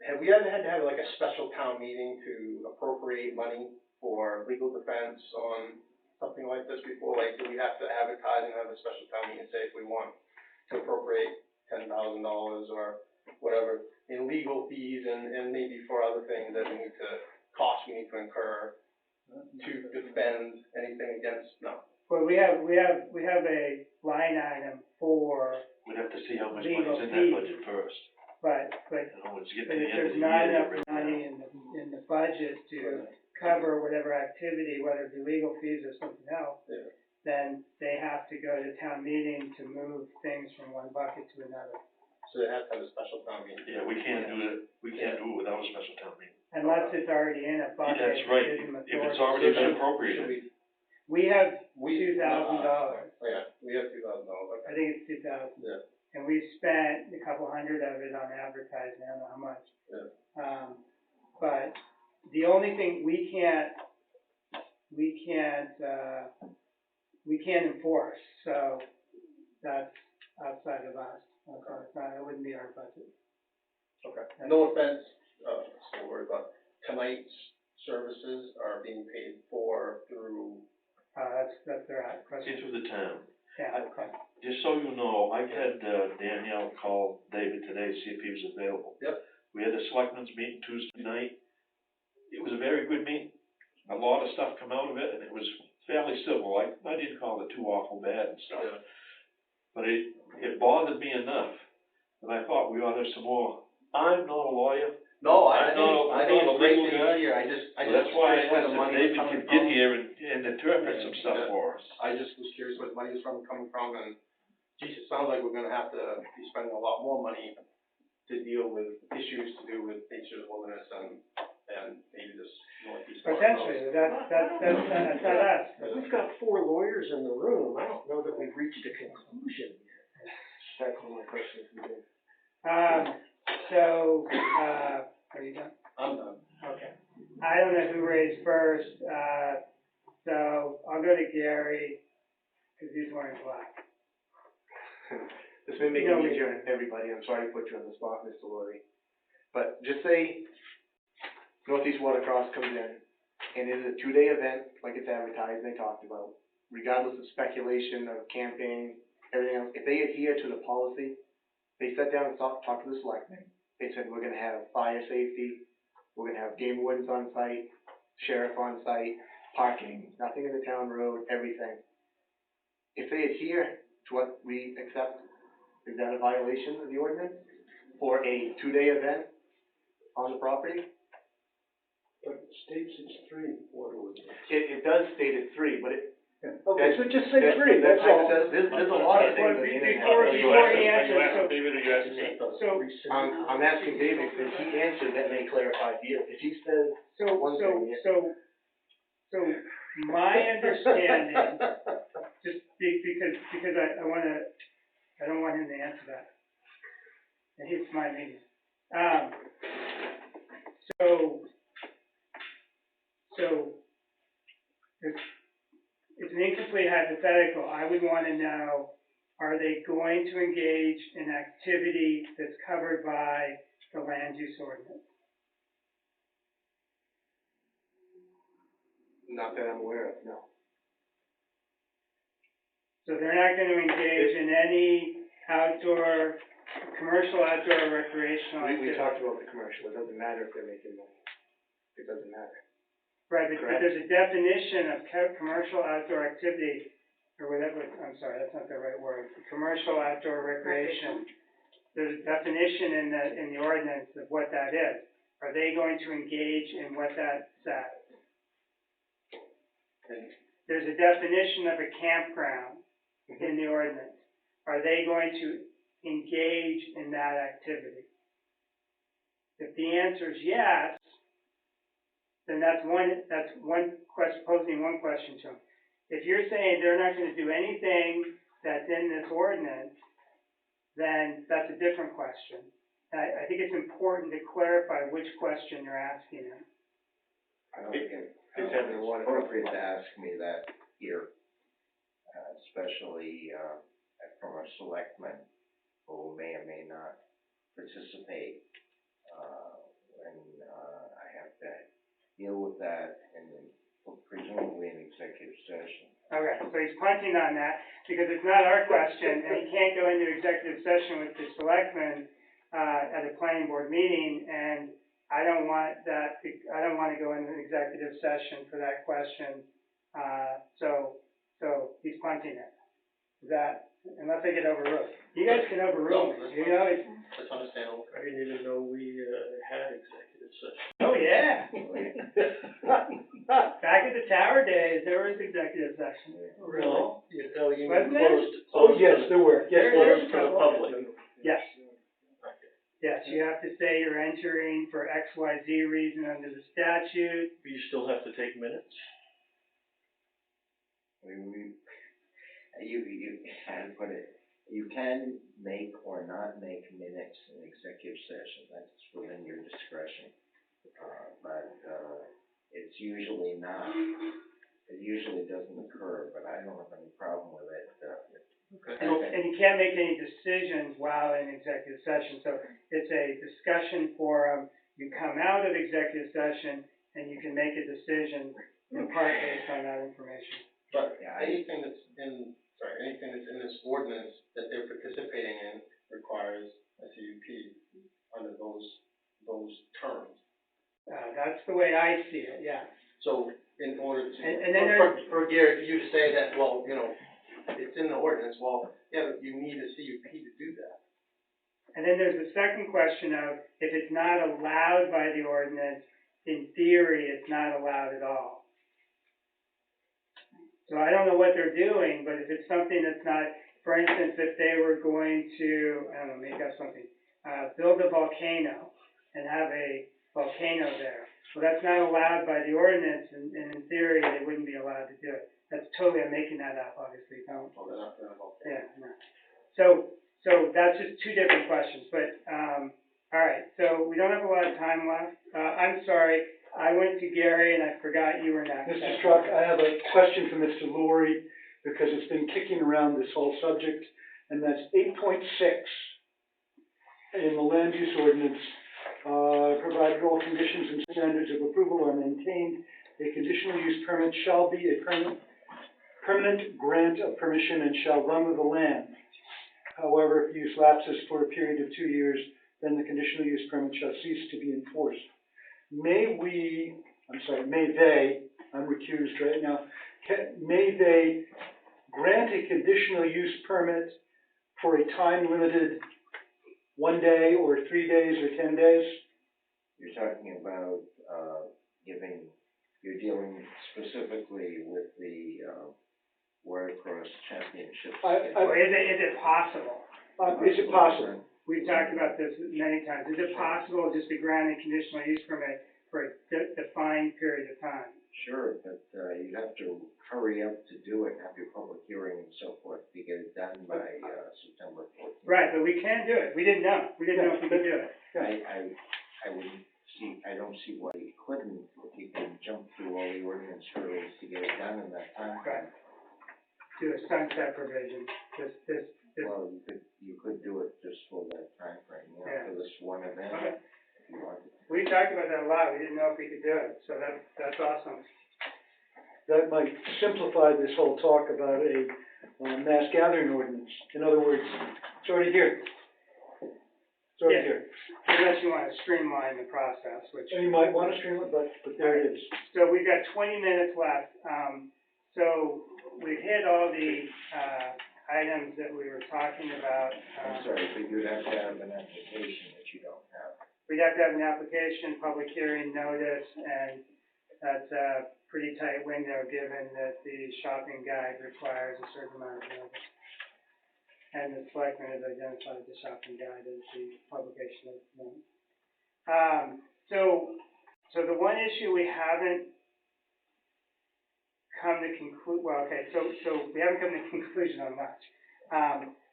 have we ever had to have like a special town meeting to appropriate money for legal defense on something like this before? Like, do we have to advertise and have a special town meeting and say if we want to appropriate $10,000 or whatever in legal fees and maybe for other things that we need to incur to defend anything against, no? Well, we have a line item for, We'd have to see how much Legal money's in that fees. budget first, but you know, once you get But to the if end of there's the not year, enough you're money in the budget to cover whatever activity, whether it be legal fees or something else, Yeah. then they have to go to town meeting to move things from one bucket to another. So they have to have a special town meeting? Yeah, we can't do it without a special town meeting. Unless it's already in a Yeah, bucket. that's right, gives them if it's authority. already been Should appropriated. We have We, $2,000. Oh, yeah, we have $2,000, I okay. think it's 2,000. Yeah. And we've spent a couple hundred of it on advertising, I don't know how much. Yeah. But the only thing we can't enforce, so that's outside of us. So it's not, it wouldn't be our budget. Okay. No offense, still worried about tonight's services are being paid for through, That's their question. Into the town. Yeah, Just so you know, I had Danielle call David today to see if he was available. Yep. We had a selectmen's meeting Tuesday night. It was a very good meeting. A lot of stuff come out of it, and it was fairly civil. I didn't call it too awful bad and stuff. Yeah. But it bothered me enough, and I thought we ought to have some more. I'm not a lawyer, no, I know- I I think know it's great the legal that guy. you're here, I just so that's was why I curious where asked the if money was David coming could get from. here and interpret some stuff Yeah. for us. I just was curious where the money was coming from, and geez, it sounds like we're gonna have to be spending a lot more money to deal with issues to do with Nature's Wilderness and maybe this Northeast. potentially, that's not us. We've got 4 lawyers in the room, I don't know that we've reached a conclusion yet. That's all my questions we did. So, are you done? I'm done. Okay. I don't know who raised first, so I'll go to Gary, cause he's wearing black. This may make No, it we- easier on everybody, I'm sorry to put you on the spot, Mr. Laurie. But just say Northeast Watercross comes in, and it is a 2-day event, like it's advertised and they talked about, regardless of speculation of camping, everything else, if they adhere to the policy, they sat down and talked to the selectmen, they said, we're gonna have fire safety, we're gonna have game wardens on site, sheriff on site, parking, nothing in the town road, everything. If they adhere to what we accept, is that a violation of the ordinance for a 2-day event on the property? But it states it's 3. It does state it's 3, but it. Okay, so just say 3, that's all. There's a lot of things on the internet. Before he Are you answers, asking David or are you asking me? I'm asking David, because he answered, that may clarify for you. If he says one thing, so my understanding, just because I don't want him to answer that. And it's my meeting. It's an incomplete hypothetical. I would want to know, are they going to engage in activity that's covered by the land use ordinance? not that I'm aware of, no. So they're not going to engage in any commercial outdoor recreational We activity? talked about the commercial, it doesn't matter if they're making money. It doesn't matter. Right, but Correct. there's a definition of commercial outdoor activity, or whatever, I'm sorry, that's not the right word, commercial outdoor recreation. There's a definition in the ordinance of what that is. Are they going to engage in what that says? There's a definition of a campground in the ordinance. Are they going to engage in that activity? If the answer is yes, then that's one question, posing one question to them. If you're saying they're not going to do anything that's in this ordinance, then that's a different question. And I think it's important to clarify which question you're asking them. I don't think It's having a water. appropriate to ask me that here, especially, from a selectman who may or may not participate, when, I have to deal with that in presumably an executive session. Okay, so he's punting on that because it's not our question and he can't go into executive session with the selectmen, at a planning board meeting, and I don't want to go into an executive session for that question. So he's punting it. Is that, unless I get overruled. You guys can overrule me, you know, it's, That's understandable. I didn't even know we, had executive session. oh yeah. Back at the tower days, there was executive session. Really? You know, you Wasn't there? Oh, yes, there were, yes, There's Closed to the public. Yes. Yes, you have to say you're entering for XYZ reason under the statute. You still have to take minutes? How to put it, you can make or not make minutes in executive session, that's within your discretion. But it's usually not, it usually doesn't occur, but I don't have any problem with it. And you can't make any decisions while in executive session, so it's a discussion forum. You come out of executive session and you can make a decision in part based on that information. But anything that's in this ordinance that they're participating in requires a CUP under those terms. That's the way I see it, yeah. So in order to, And then for Gary, for you to say that, well, you know, it's in the ordinance, well, yeah, but you need a CUP to do that. And then there's the second question of, if it's not allowed by the ordinance, in theory, it's not allowed at all. So I don't know what they're doing, but if it's something that's not, for instance, if they were going to, I don't know, make up something, build a volcano and have a volcano there. Well, that's not allowed by the ordinance, and in theory, they wouldn't be allowed to do it. That's totally, I'm making that up, obviously, don't. Well, they're not okay. Yeah, no. So that's just two different questions, but, all right, so we don't have a lot of time left. I'm sorry, I went to Gary and I forgot you were next. Mr. Struck, I have a question for Mr. Laurie, because it's been kicking around this whole subject, and that's 8.6 in the land use ordinance, provided all conditions and standards of approval are maintained, a conditional use permit shall be a permanent grant of permission and shall run with the land. However, if use lapses for a period of 2 years, then the conditional use permit shall cease to be enforced. May we I'm recused right now, may they grant a conditional use permit for a time-limited 1 day or 3 days or 10 days? You're talking about, you're dealing specifically with the, Warcross Championship. Or is it possible? Is it possible? We've talked about this many times. Is it possible just to grant a conditional use permit for a defined period of time? Sure, but, you have to hurry up to do it, have your public hearing and so forth to get it done by, September 14th. Right, but we can do it. We didn't know. We didn't know if we could do it. I don't see why you couldn't, if you can jump through all the ordinance hurdles to get it done in that time. Right. Do a sunset provision, this. Well, you could do it just for that time frame, Yeah. for this one event, Okay. if you wanted. We talked about that a lot. We didn't know if we could do it, so that's awesome. That might simplify this whole talk about a mass gathering ordinance. In other words, it's already here. It's already Yeah. here. Unless you want to streamline the process, which. And you might want to stream it, but there it is. So we've got 20 minutes left. So we've hit all the, items that we were talking about. I'm sorry, but you'd have to have an application that you don't have. We'd have to have an application, public hearing notice, and that's a pretty tight window, given that the shopping guide requires a certain amount of notice. And the selectmen has identified the shopping guide as the publication of the notice. So the one issue we haven't come to so we haven't come to conclusion on much.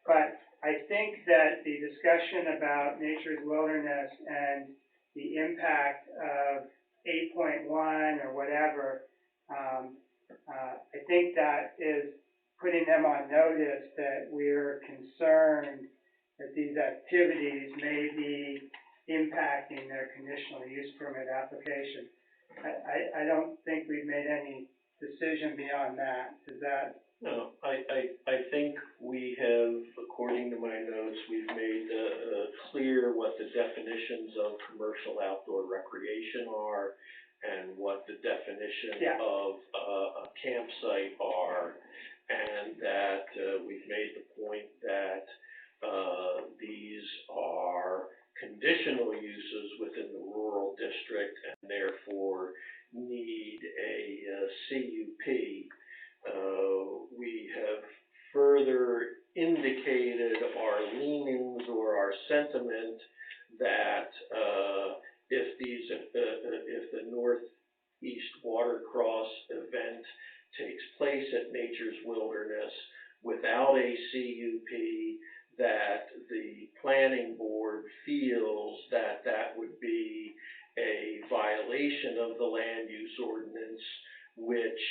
But I think that the discussion about nature's wilderness and the impact of 8.1 or whatever, I think that is putting them on notice that we're concerned that these activities may be impacting their conditional use permit application. I don't think we've made any decision beyond that. Is that? No, I think we have, according to my notes, we've made clear what the definitions of commercial outdoor recreation are and what the definition of a campsite are, and that we've made the point that these are conditional uses within the rural district and therefore need a CUP. We have further indicated our leanings or our sentiment that if the Northeast Watercross event takes place at Nature's Wilderness without a CUP, that the planning board feels that that would be a violation of the land use ordinance, which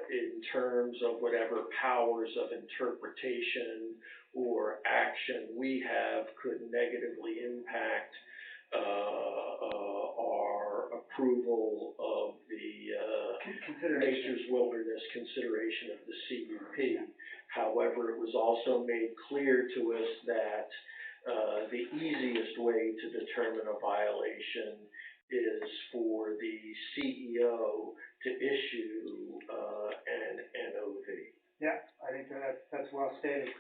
in terms of whatever powers of interpretation or action we have could negatively impact our approval of the Nature's Wilderness consideration of the CUP. However, it was also made clear to us that the easiest way to determine a violation is for the CEO to issue an NOV. Yeah, I think that's well stated.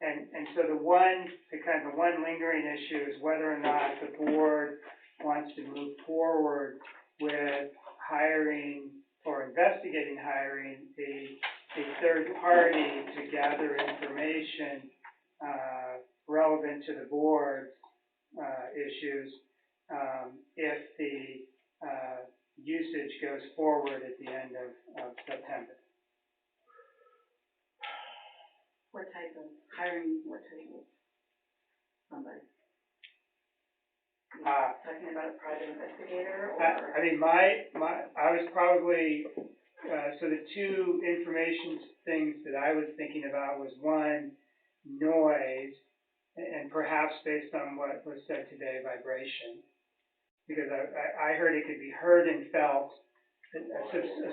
And so the one lingering issue is whether or not the board wants to move forward with hiring or investigating hiring a third party to gather information relevant to the board's issues if the usage goes forward at the end of September. What type of hiring, what type of somebody? Talking about a private investigator or? I mean, I was probably, so the two information things that I was thinking about was one, noise, and perhaps based on what was said today, vibration. Because I heard it could be heard and felt a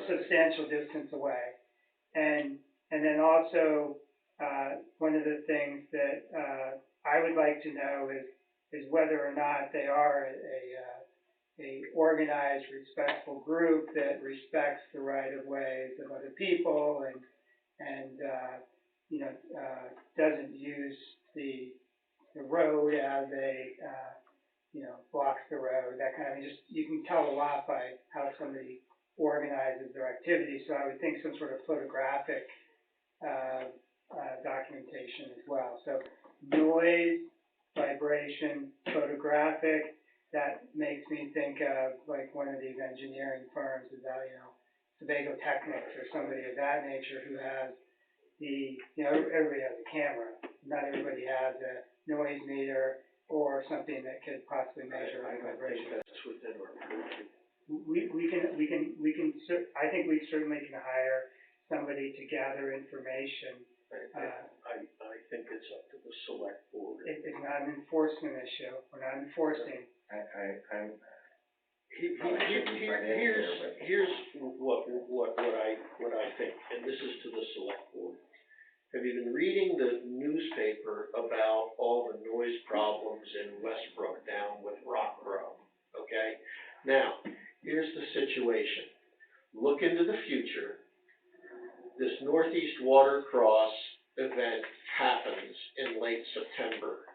substantial distance away. And then also, one of the things that I would like to know is whether or not they are a organized, respectful group that respects the right-of-ways of other people and, doesn't use the road as a, blocks the road, that kind of thing. Just, you can tell a lot by how somebody organizes their activities, so I would think some sort of photographic, documentation as well. So noise, vibration, photographic, that makes me think of like one of these engineering firms about, Sebago Technics or somebody of that nature who has everybody has a camera. Not everybody has a noise meter or something that could possibly measure vibration. That's within our purview. I think we certainly can hire somebody to gather information. I think it's up to the select board. It's not an enforcement issue. We're not enforcing. I'm, Here's what I think, and this is to the select board. Have you been reading the newspaper about all the noise problems in Westbrook down with Rock Grove? Okay? Now, here's the situation. Look into the future. This Northeast Watercross event happens in late September.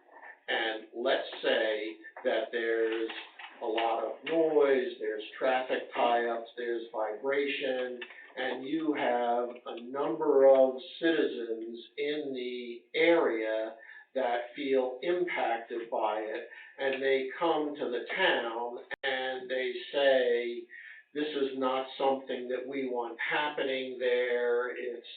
And let's say that there's a lot of noise, there's traffic tie-ups, there's vibration, and you have a number of citizens in the area that feel impacted by it, and they come to the town and they say, this is not something that we want happening there, it's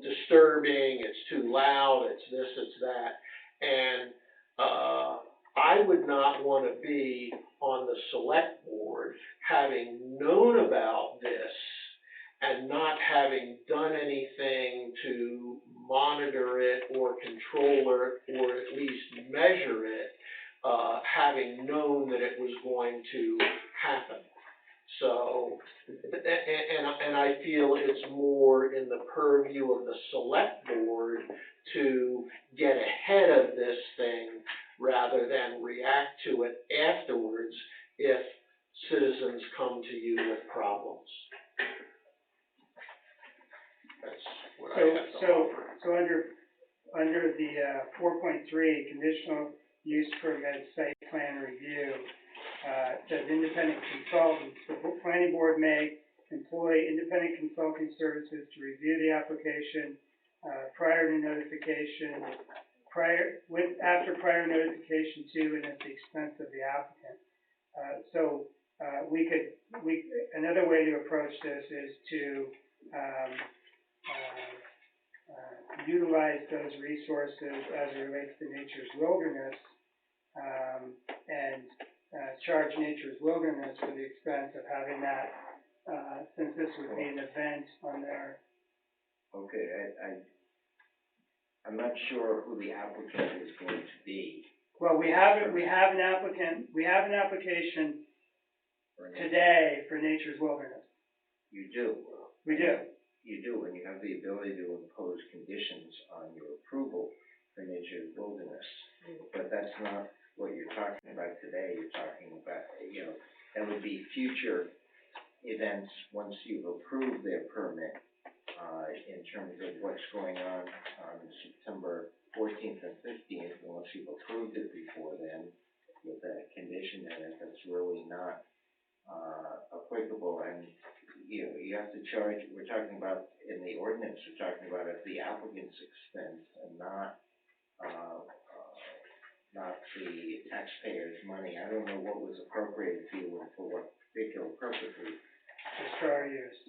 disturbing, it's too loud, it's this, it's that, and I would not want to be on the select board having known about this and not having done anything to monitor it or control it or at least measure it, having known that it was going to happen. So, and I feel it's more in the purview of the select board to get ahead of this thing rather than react to it afterwards if citizens come to you with problems. That's what I have to offer. So under the 4.3 conditional use permit site plan review, it says independent consultants. The planning board may employ independent consulting services to review the application prior to notification, after prior notification to and at the expense of the applicant. Another way to approach this is to utilize those resources as it relates to Nature's Wilderness, and charge Nature's Wilderness for the expense of having that, since this would be an event on their. Okay, I'm not sure who the applicant is going to be. Well, we have an application today for Nature's Wilderness. You do. We do. You do, and you have the ability to impose conditions on your approval for Nature's Wilderness. But that's not what you're talking about today. You're talking about, that would be future events once you've approved their permit, in terms of what's going on September 14th and 15th, unless you've approved it before then with a condition in it that's really not applicable. And you have to charge, we're talking about in the ordinance, we're talking about at the applicant's expense and not the taxpayer's money. I don't know what was appropriated to you and for what particular purposes. Just for our use.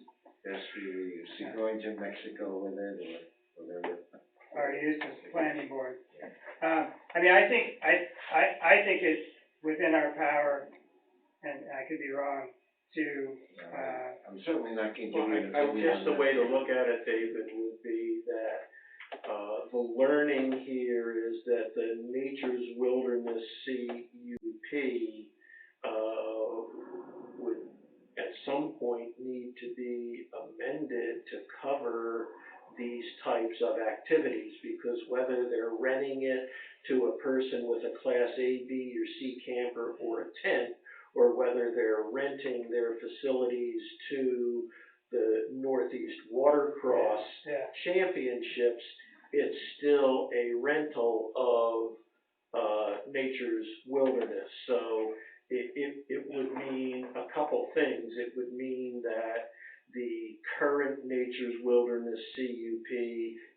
Just for your use. You're going to Mexico with it or whatever. Our use as planning board. I think it's within our power, and I could be wrong, to, I'm certainly not going to Well, give you an I opinion guess on the that. way to look at it, David, would be that the learning here is that the Nature's Wilderness CUP would at some point need to be amended to cover these types of activities, because whether they're renting it to a person with a Class A, B, or C camper or a tent, or whether they're renting their facilities to the Northeast Watercross Yeah. Championships, it's still a rental of Nature's Wilderness. So it would mean a couple things. It would mean that the current Nature's Wilderness CUP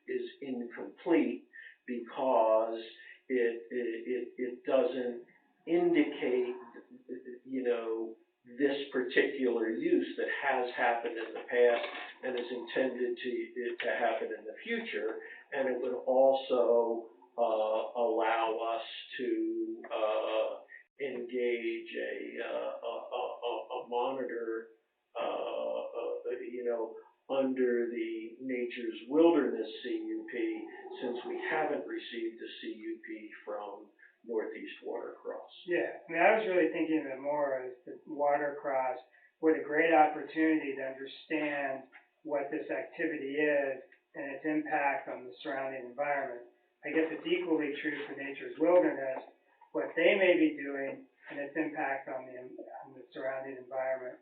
is incomplete because it doesn't indicate, you know, this particular use that has happened in the past and is intended to happen in the future. And it would also allow us to engage a monitor, you know, under the Nature's Wilderness CUP, since we haven't received a CUP from Northeast Watercross. Yeah, I mean, I was really thinking of it more as the Watercross with a great opportunity to understand what this activity is and its impact on the surrounding environment. I guess it's equally true for Nature's Wilderness, what they may be doing and its impact on the surrounding environment.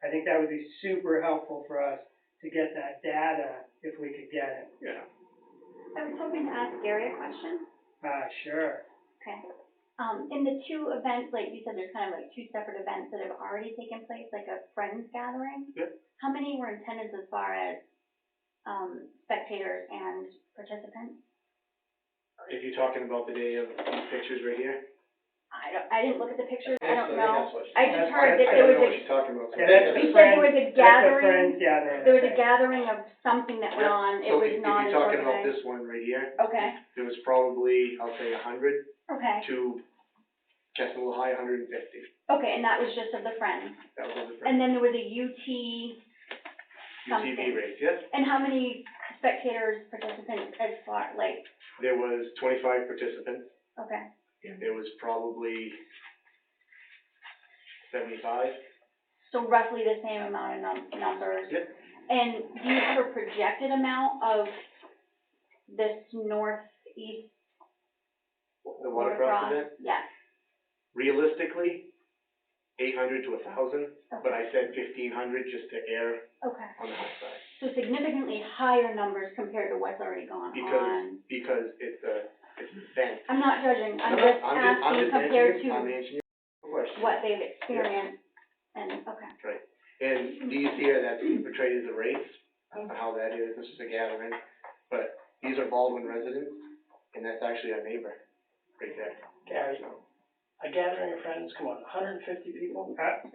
I think that would be super helpful for us to get that data if we could get it. Yeah. I was hoping to ask Gary a question. Sure. Okay. In the two events, like you said, there's kind of like two separate events that have already taken place, like a friends gathering. Yep. How many were in attendance as far as spectators and participants? If you're talking about the day of these pictures right here? I didn't look at the pictures, I don't know. That's what she- I just heard that I there don't was know what a, she's talking about. Yeah, that's the you said there was a That's the gathering, Friends gathering. there was I a think. gathering of something that went on, it So was if not you're an talking about organized. this one right here, Okay, there was probably, I'll say 100 okay, to, guess a little high, 150. okay, and that was just of the friends. That was on the And front. then there was a UT something. UTV race, yes. And how many spectators, participants, as far, like, There was 25 participants, okay, and there was probably 75. so roughly the same amount of numbers? Yep. And do you have a projected amount of this northeast The watercross event, Yes, realistically, 800 to 1,000, but okay, I said 1,500 just to err okay. on the high side. So significantly higher numbers compared to what's already gone on. Because it's an event. I'm not judging, I'm No, just I'm asking just compared answering, I'm to answering your question. what they've experienced, and, okay. And these here that's portrayed as a race, I don't know how that is, this is a gathering, but these are Baldwin residents, and that's actually our neighbor, right there. Gary, a gathering of friends, come on, 150 people? I'm having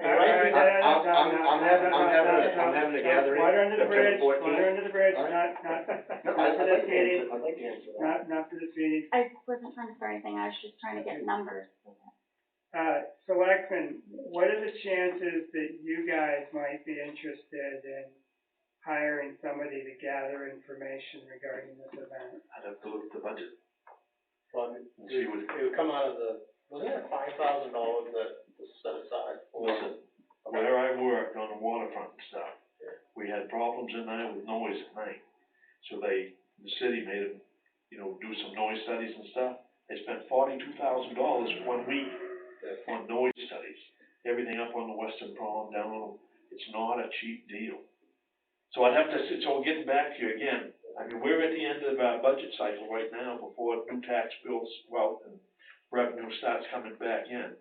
a gathering. Water under the September bridge, 14th. water under the bridge, All right. not No, for I'd this like to meeting, answer, I'd like to answer that. not for this meeting. I wasn't trying to start anything, I was just trying to get numbers. Selectmen, what are the chances that you guys might be interested in hiring somebody to gather information regarding this event? I'd have to look at the budget Well, and see what, it would come out of the, wasn't there $5,000 that was set aside for? listen, where I worked on the waterfront and stuff, we had problems in there with noise at night. So the city made them, you know, do some noise studies and stuff. They spent $42,000 1 week on noise studies. Everything up on the western prom, down on, it's not a cheap deal. So I'd have to, so getting back to you again, I mean, we're at the end of our budget cycle right now before new tax bills go out and revenue starts coming back in.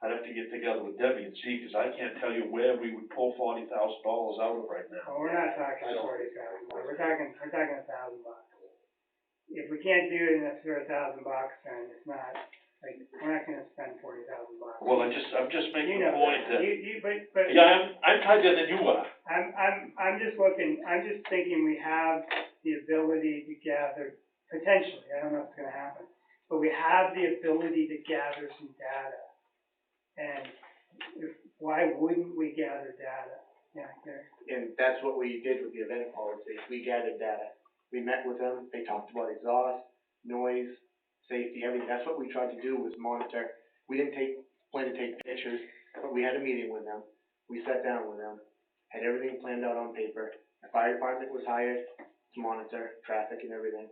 I'd have to get together with Debbie and see, because I can't tell you where we would pull $40,000 out of right now. Well, we're not talking $40,000, we're talking $1,000. If we can't do it for $1,000, then it's not, like, we're not gonna spend $40,000. Well, I'm just making the point that, But yeah, I'm tighter than you are. I'm just thinking we have the ability to gather, potentially, I don't know if it's gonna happen, but we have the ability to gather some data. And why wouldn't we gather data? Yeah, Gary. And that's what we did with the event policy, we gathered data. We met with them, they talked about exhaust, noise, safety, everything, that's what we tried to do was monitor. We didn't plan to take pictures, but we had a meeting with them, we sat down with them, had everything planned out on paper. The fire department was hired to monitor traffic and everything.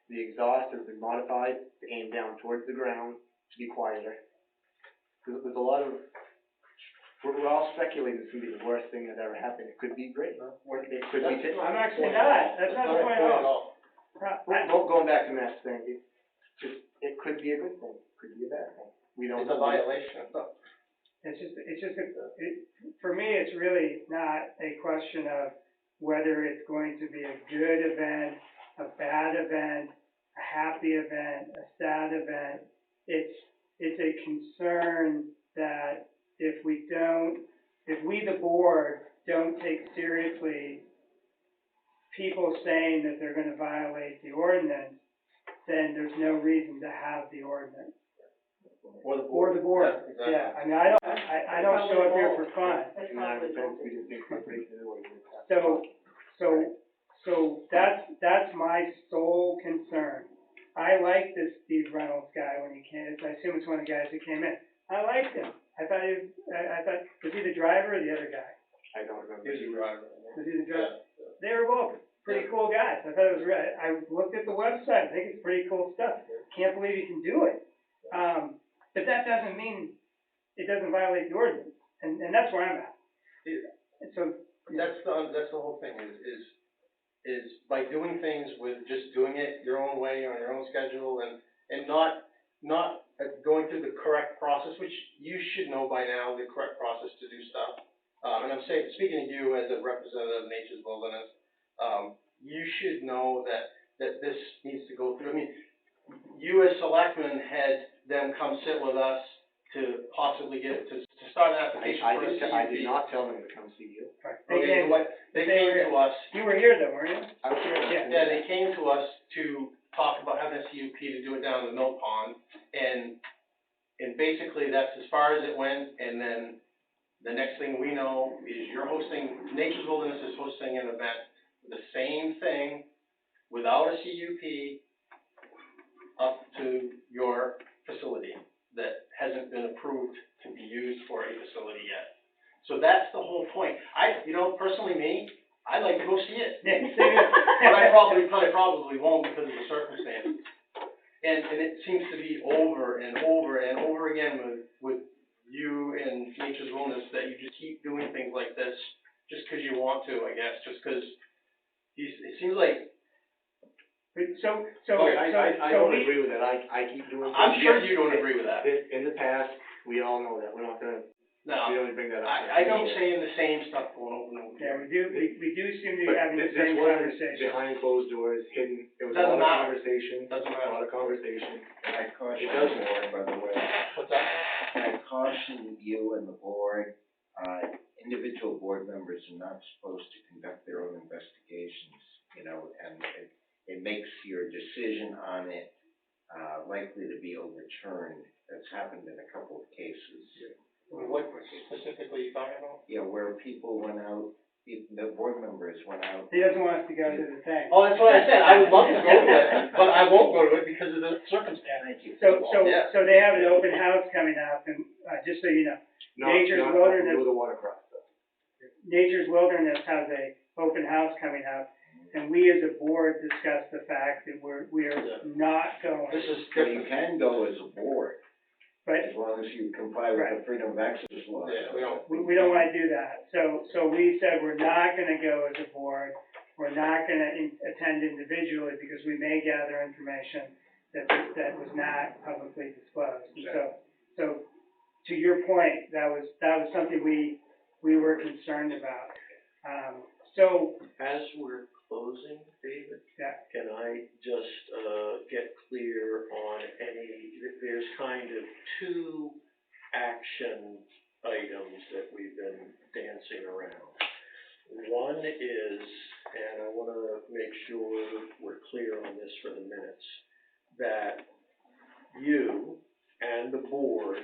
The exhaust has been modified to aim down towards the ground to be quieter. There's a lot of, we're all speculating it's gonna be the worst thing that ever happened. It could be great. It could be. I'm actually not, that's not the point at all. Going back to Matt's thing, it could be a good thing, could be a bad thing. We don't It's a know. violation. For me, it's really not a question of whether it's going to be a good event, a bad event, a happy event, a sad event. It's a concern that if we, the board, don't take seriously people saying that they're gonna violate the ordinance, then there's no reason to have the ordinance. Or the Or the board, Yeah, exactly. yeah, I mean, I don't show up here for fun. In our defense, we just incorporate it in the way we have. So that's my sole concern. I like this Steve Reynolds guy when he came, I assume it's one of the guys that came in. I liked him. I thought, was he the driver or the other guy? I don't remember. Here's your driver. Was he the driver? They were both pretty cool guys. I thought it was right. I looked at the website. I think it's pretty cool stuff. Can't believe you can do it. But that doesn't mean it doesn't violate the ordinance. And that's where I'm at. And so, That's the whole thing is by doing things with just doing it your own way on your own schedule and not going through the correct process, which you should know by now, the correct process to do stuff. And I'm speaking to you as a representative of Nature's Wilderness, you should know that this needs to go through. I mean, you as selectmen had them come sit with us to possibly to start an application for a CUP. I did not tell them to come see you. Okay, they came to us. you were here though, weren't you? I was here. Yeah. Yeah, they came to us to talk about having a CUP to do it down in the mill pond, and basically that's as far as it went, and then the next thing we know is Nature's Wilderness is hosting an event, the same thing, without a CUP, up to your facility that hasn't been approved to be used for a facility yet. So that's the whole point. Personally I'd like to go see it. But I probably won't because of the circumstances. And it seems to be over and over and over again with you and Nature's Wilderness that you just keep doing things like this just because you want to, I guess, just because it seems like. I don't agree with that. I keep doing. I'm sure you don't agree with that. In the past, we all know that. We're not gonna. No. We don't bring that up. I keep saying the same stuff going over and over. Yeah, we do seem to be But having the this same wasn't conversation. behind closed doors, hidden. It was a Doesn't lot matter. of conversation. Doesn't matter. A lot of conversation. And I caution It does the board, by the way, What's that? I caution you and the board, individual board members are not supposed to conduct their own investigations, and it makes your decision on it, likely to be overturned. That's happened in a couple of cases. What specifically you talking about? Yeah, where people went out, the board members went out. He doesn't want us to go to the thing. Oh, that's what I said. I would love to go to it, but I won't go to it because of the circumstance. Thank you. So Yeah. they have an open house coming up, and, just so you know, Nature's Wilderness. Not the watercraft stuff. Nature's Wilderness has a open house coming up, and we as a board discussed the fact that we are not going. This is So you different. can go as a board, But as long as you comply with the freedom of access law. Yeah, we don't. we don't wanna do that. So we said we're not gonna go as a board, we're not gonna attend individually because we may gather information that was not publicly disclosed. And so to your point, that was something we were concerned about. As we're closing, David, Yeah. can I just, get clear on there's kind of two action items that we've been dancing around. One is, and I wanna make sure we're clear on this for the minutes, that you and the board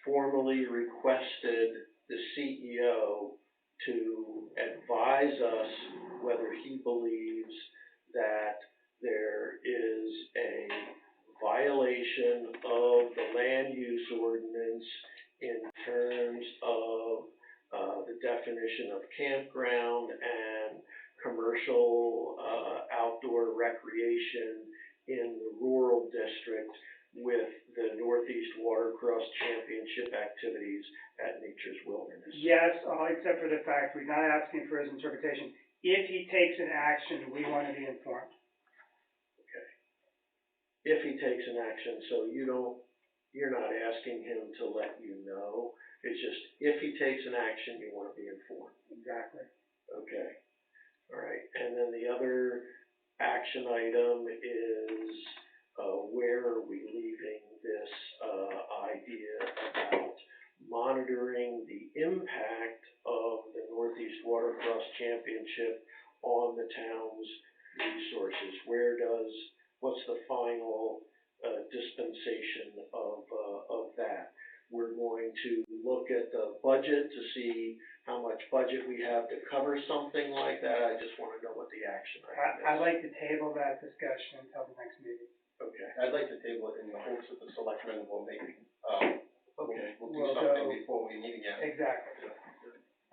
formally requested the CEO to advise us whether he believes that there is a violation of the land use ordinance in terms of the definition of campground and commercial, outdoor recreation in the rural district with the Northeast Watercross Championship activities at Nature's Wilderness. Yes, all except for the fact we're not asking for his interpretation. If he takes an action, we want to be informed. If he takes an action, so you're not asking him to let you know, it's just, if he takes an action, you wanna be informed. Exactly. Okay, all right, and then the other action item is, where are we leaving this, idea about monitoring the impact of the Northeast Watercross Championship on the town's resources? What's the final, dispensation of that? We're going to look at the budget to see how much budget we have to cover something like that. I just wanna know what the action item is. I'd like to table that discussion until the next meeting. Okay, I'd like to table it in the hopes that the selectmen will make, okay. we'll do We'll something go- before we meet again. Exactly.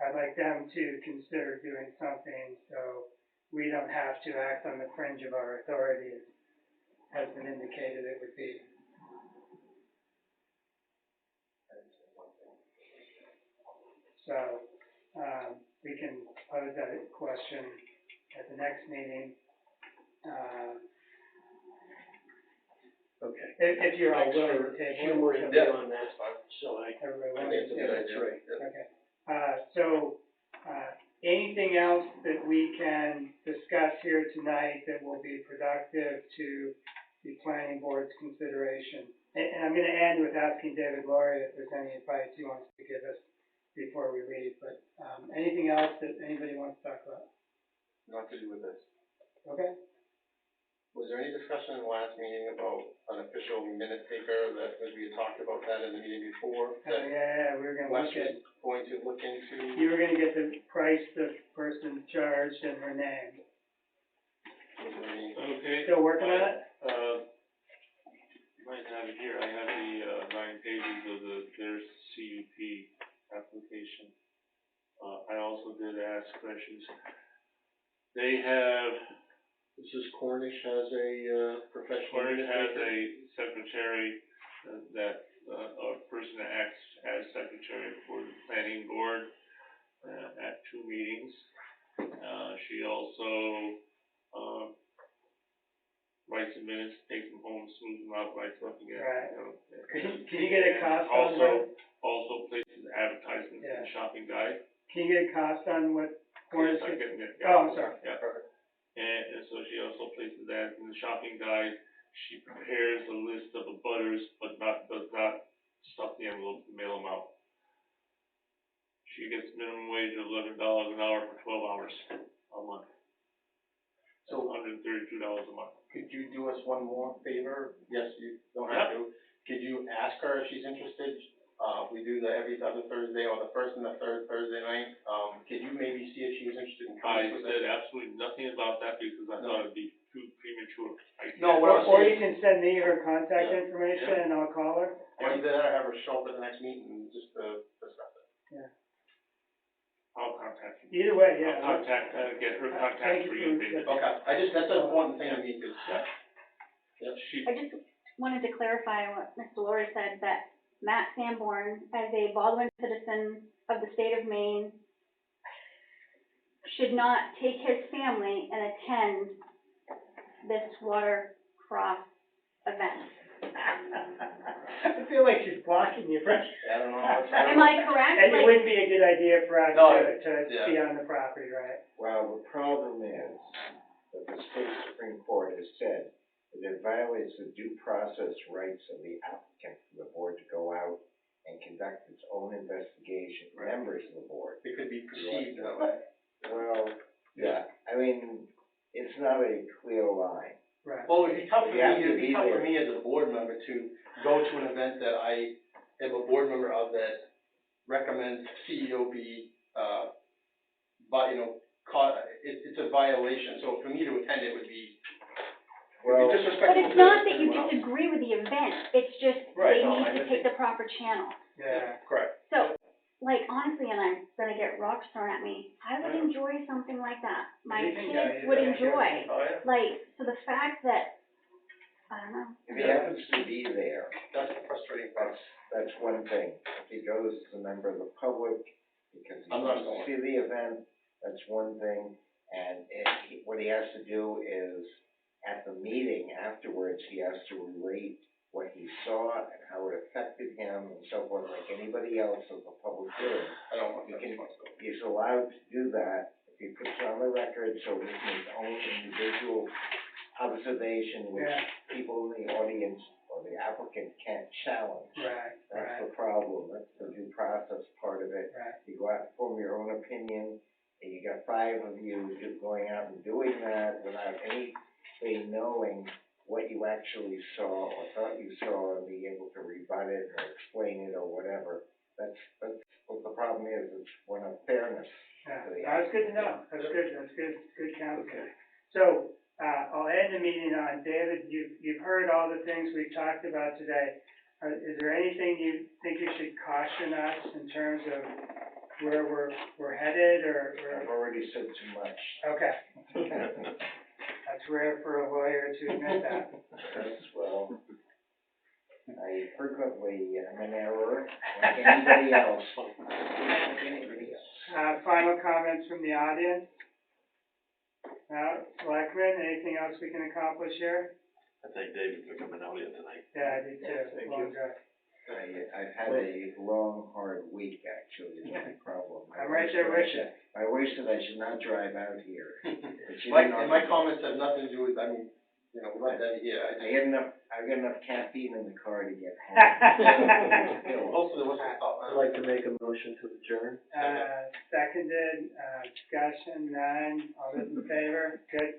I'd like them to consider doing something so we don't have to act on the fringe of our authority, as has been indicated it would be. So, we can pose that question at the next meeting. Okay. If you're all Thanks willing for to table it. humoring me on that, so Everybody I willing think it's to a table good it? idea. Right. Okay, anything else that we can discuss here tonight that will be productive to the planning board's consideration? And I'm gonna end with asking David Laurie if there's any advice he wants to give us before we leave, but, anything else that anybody wants to talk about? Not to do with this. Okay? Was there any discussion in the last meeting about an official minute taker that, as we had talked about that in the meeting before? That Yeah, we were gonna Wes look at, was going to look into? you were gonna get the price, the person charged, and her name. Was there any? Okay. Still working on it? Might have it here, I have the, 9 pages of their CUP application. I also did ask questions. They have, this is Cornish has a, professional. Cornish has a secretary, a person that acts as secretary for the planning board, at 2 meetings. She also, writes the minutes, takes them home, smooths them out, writes them up again. Right. You know, Can you get a cost on that? Also places advertisements in the shopping guide. Can you get a cost on what Cornish Yes, I gets? get it, Oh, I'm sorry. Yeah. And so she also places that in the shopping guide. She prepares a list of abutters, but does not stuff the envelopes and mail them out. She gets minimum wage of $11 an hour for 12 hours a month. So $132 a month. Could you do us one more favor? Yes, you don't have to. Could you ask her if she's interested? We do the every other Thursday or the first and the third Thursday night. Could you maybe see if she's interested in I coming with said us? absolutely nothing about that because I thought it'd be too premature. No, what I'm Or saying you can send me her contact Yeah. information and I'll call her. Or either that or have her show up at the next meeting just to discuss it. I'll contact you. Either way, yeah. I'll contact, get her Thank contact you for for you, that. David. Okay, that's an important thing to me, cause. She, I just wanted to clarify what Mr. Laurie said, that Matt Sanborn, as a Baldwin citizen of the state of Maine, should not take his family and attend this watercross event. I feel like she's blocking you, right? I don't know. Am I correct? And it Like, wouldn't be a good idea for us No, to yeah. be on the property, right? Well, the problem is that the state Supreme Court has said that it violates the due process rights of the applicant for the board to go out and conduct its own investigation, members of the board. It could be perceived that way. Well, yeah, I mean, it's not a clear line. Right. Well, it'd be tough for You have me, to it'd be be tough for there. me as a board member to go to an event that I am a board member of that recommends CEO be, but, you know, it's a violation, so for me to attend it would be, Well, disrespectful but to it's not that you everyone else. disagree with the event, it's just Right, they no, need I to take the proper channel. Yeah. Correct. So, like, honestly, and I'm gonna get rocks thrown at me. I would enjoy something like that. My Anything, kids yeah, would yeah, enjoy. Oh, yeah. Like, so the fact that, I don't know. If he happens to be there, That's the frustrating part. that's one thing. If he goes as a member of the public, because he I'm not wants to going. see the event, that's one thing. And what he has to do is, at the meeting afterwards, he has to relate what he saw and how it affected him and so forth, like anybody else of the public doing. I don't want He that can, responsibility. he's allowed to do that if he puts it on the record, so it's his own individual observation, which Yeah. people in the audience or the applicant can't challenge. Right, That's right, the problem, that's the due process part of it. right. You go out and form your own opinion, and you got 5 of you going out and doing that without anybody knowing what you actually saw or thought you saw and being able to rebut it or explain it or whatever. That's what the problem is, it's one of fairness. Yeah, that's good to know, that's good counsel. So, I'll end the meeting on, David, you've heard all the things we've talked about today. Is there anything you think you should caution us in terms of where we're headed, or? I've already said too much. Okay. That's rare for a lawyer to admit that. Yes, well, I frequently am an error, like anybody else. Final comments from the audience? Selectmen, anything else we can accomplish here? I thank David for coming out here tonight. Yeah, I do too. Thank Long you. drive. I've had a long, hard week, actually, is my problem. I'm right there with you. My wife said I should not drive out here. But she My, didn't and my comments have nothing to do with, I mean, you know, we let that, yeah, I got enough caffeine in the car to get home. Hopefully there wasn't a thought. I'd like to make a motion to adjourn. Seconded, discussion, none, all those in favor, good.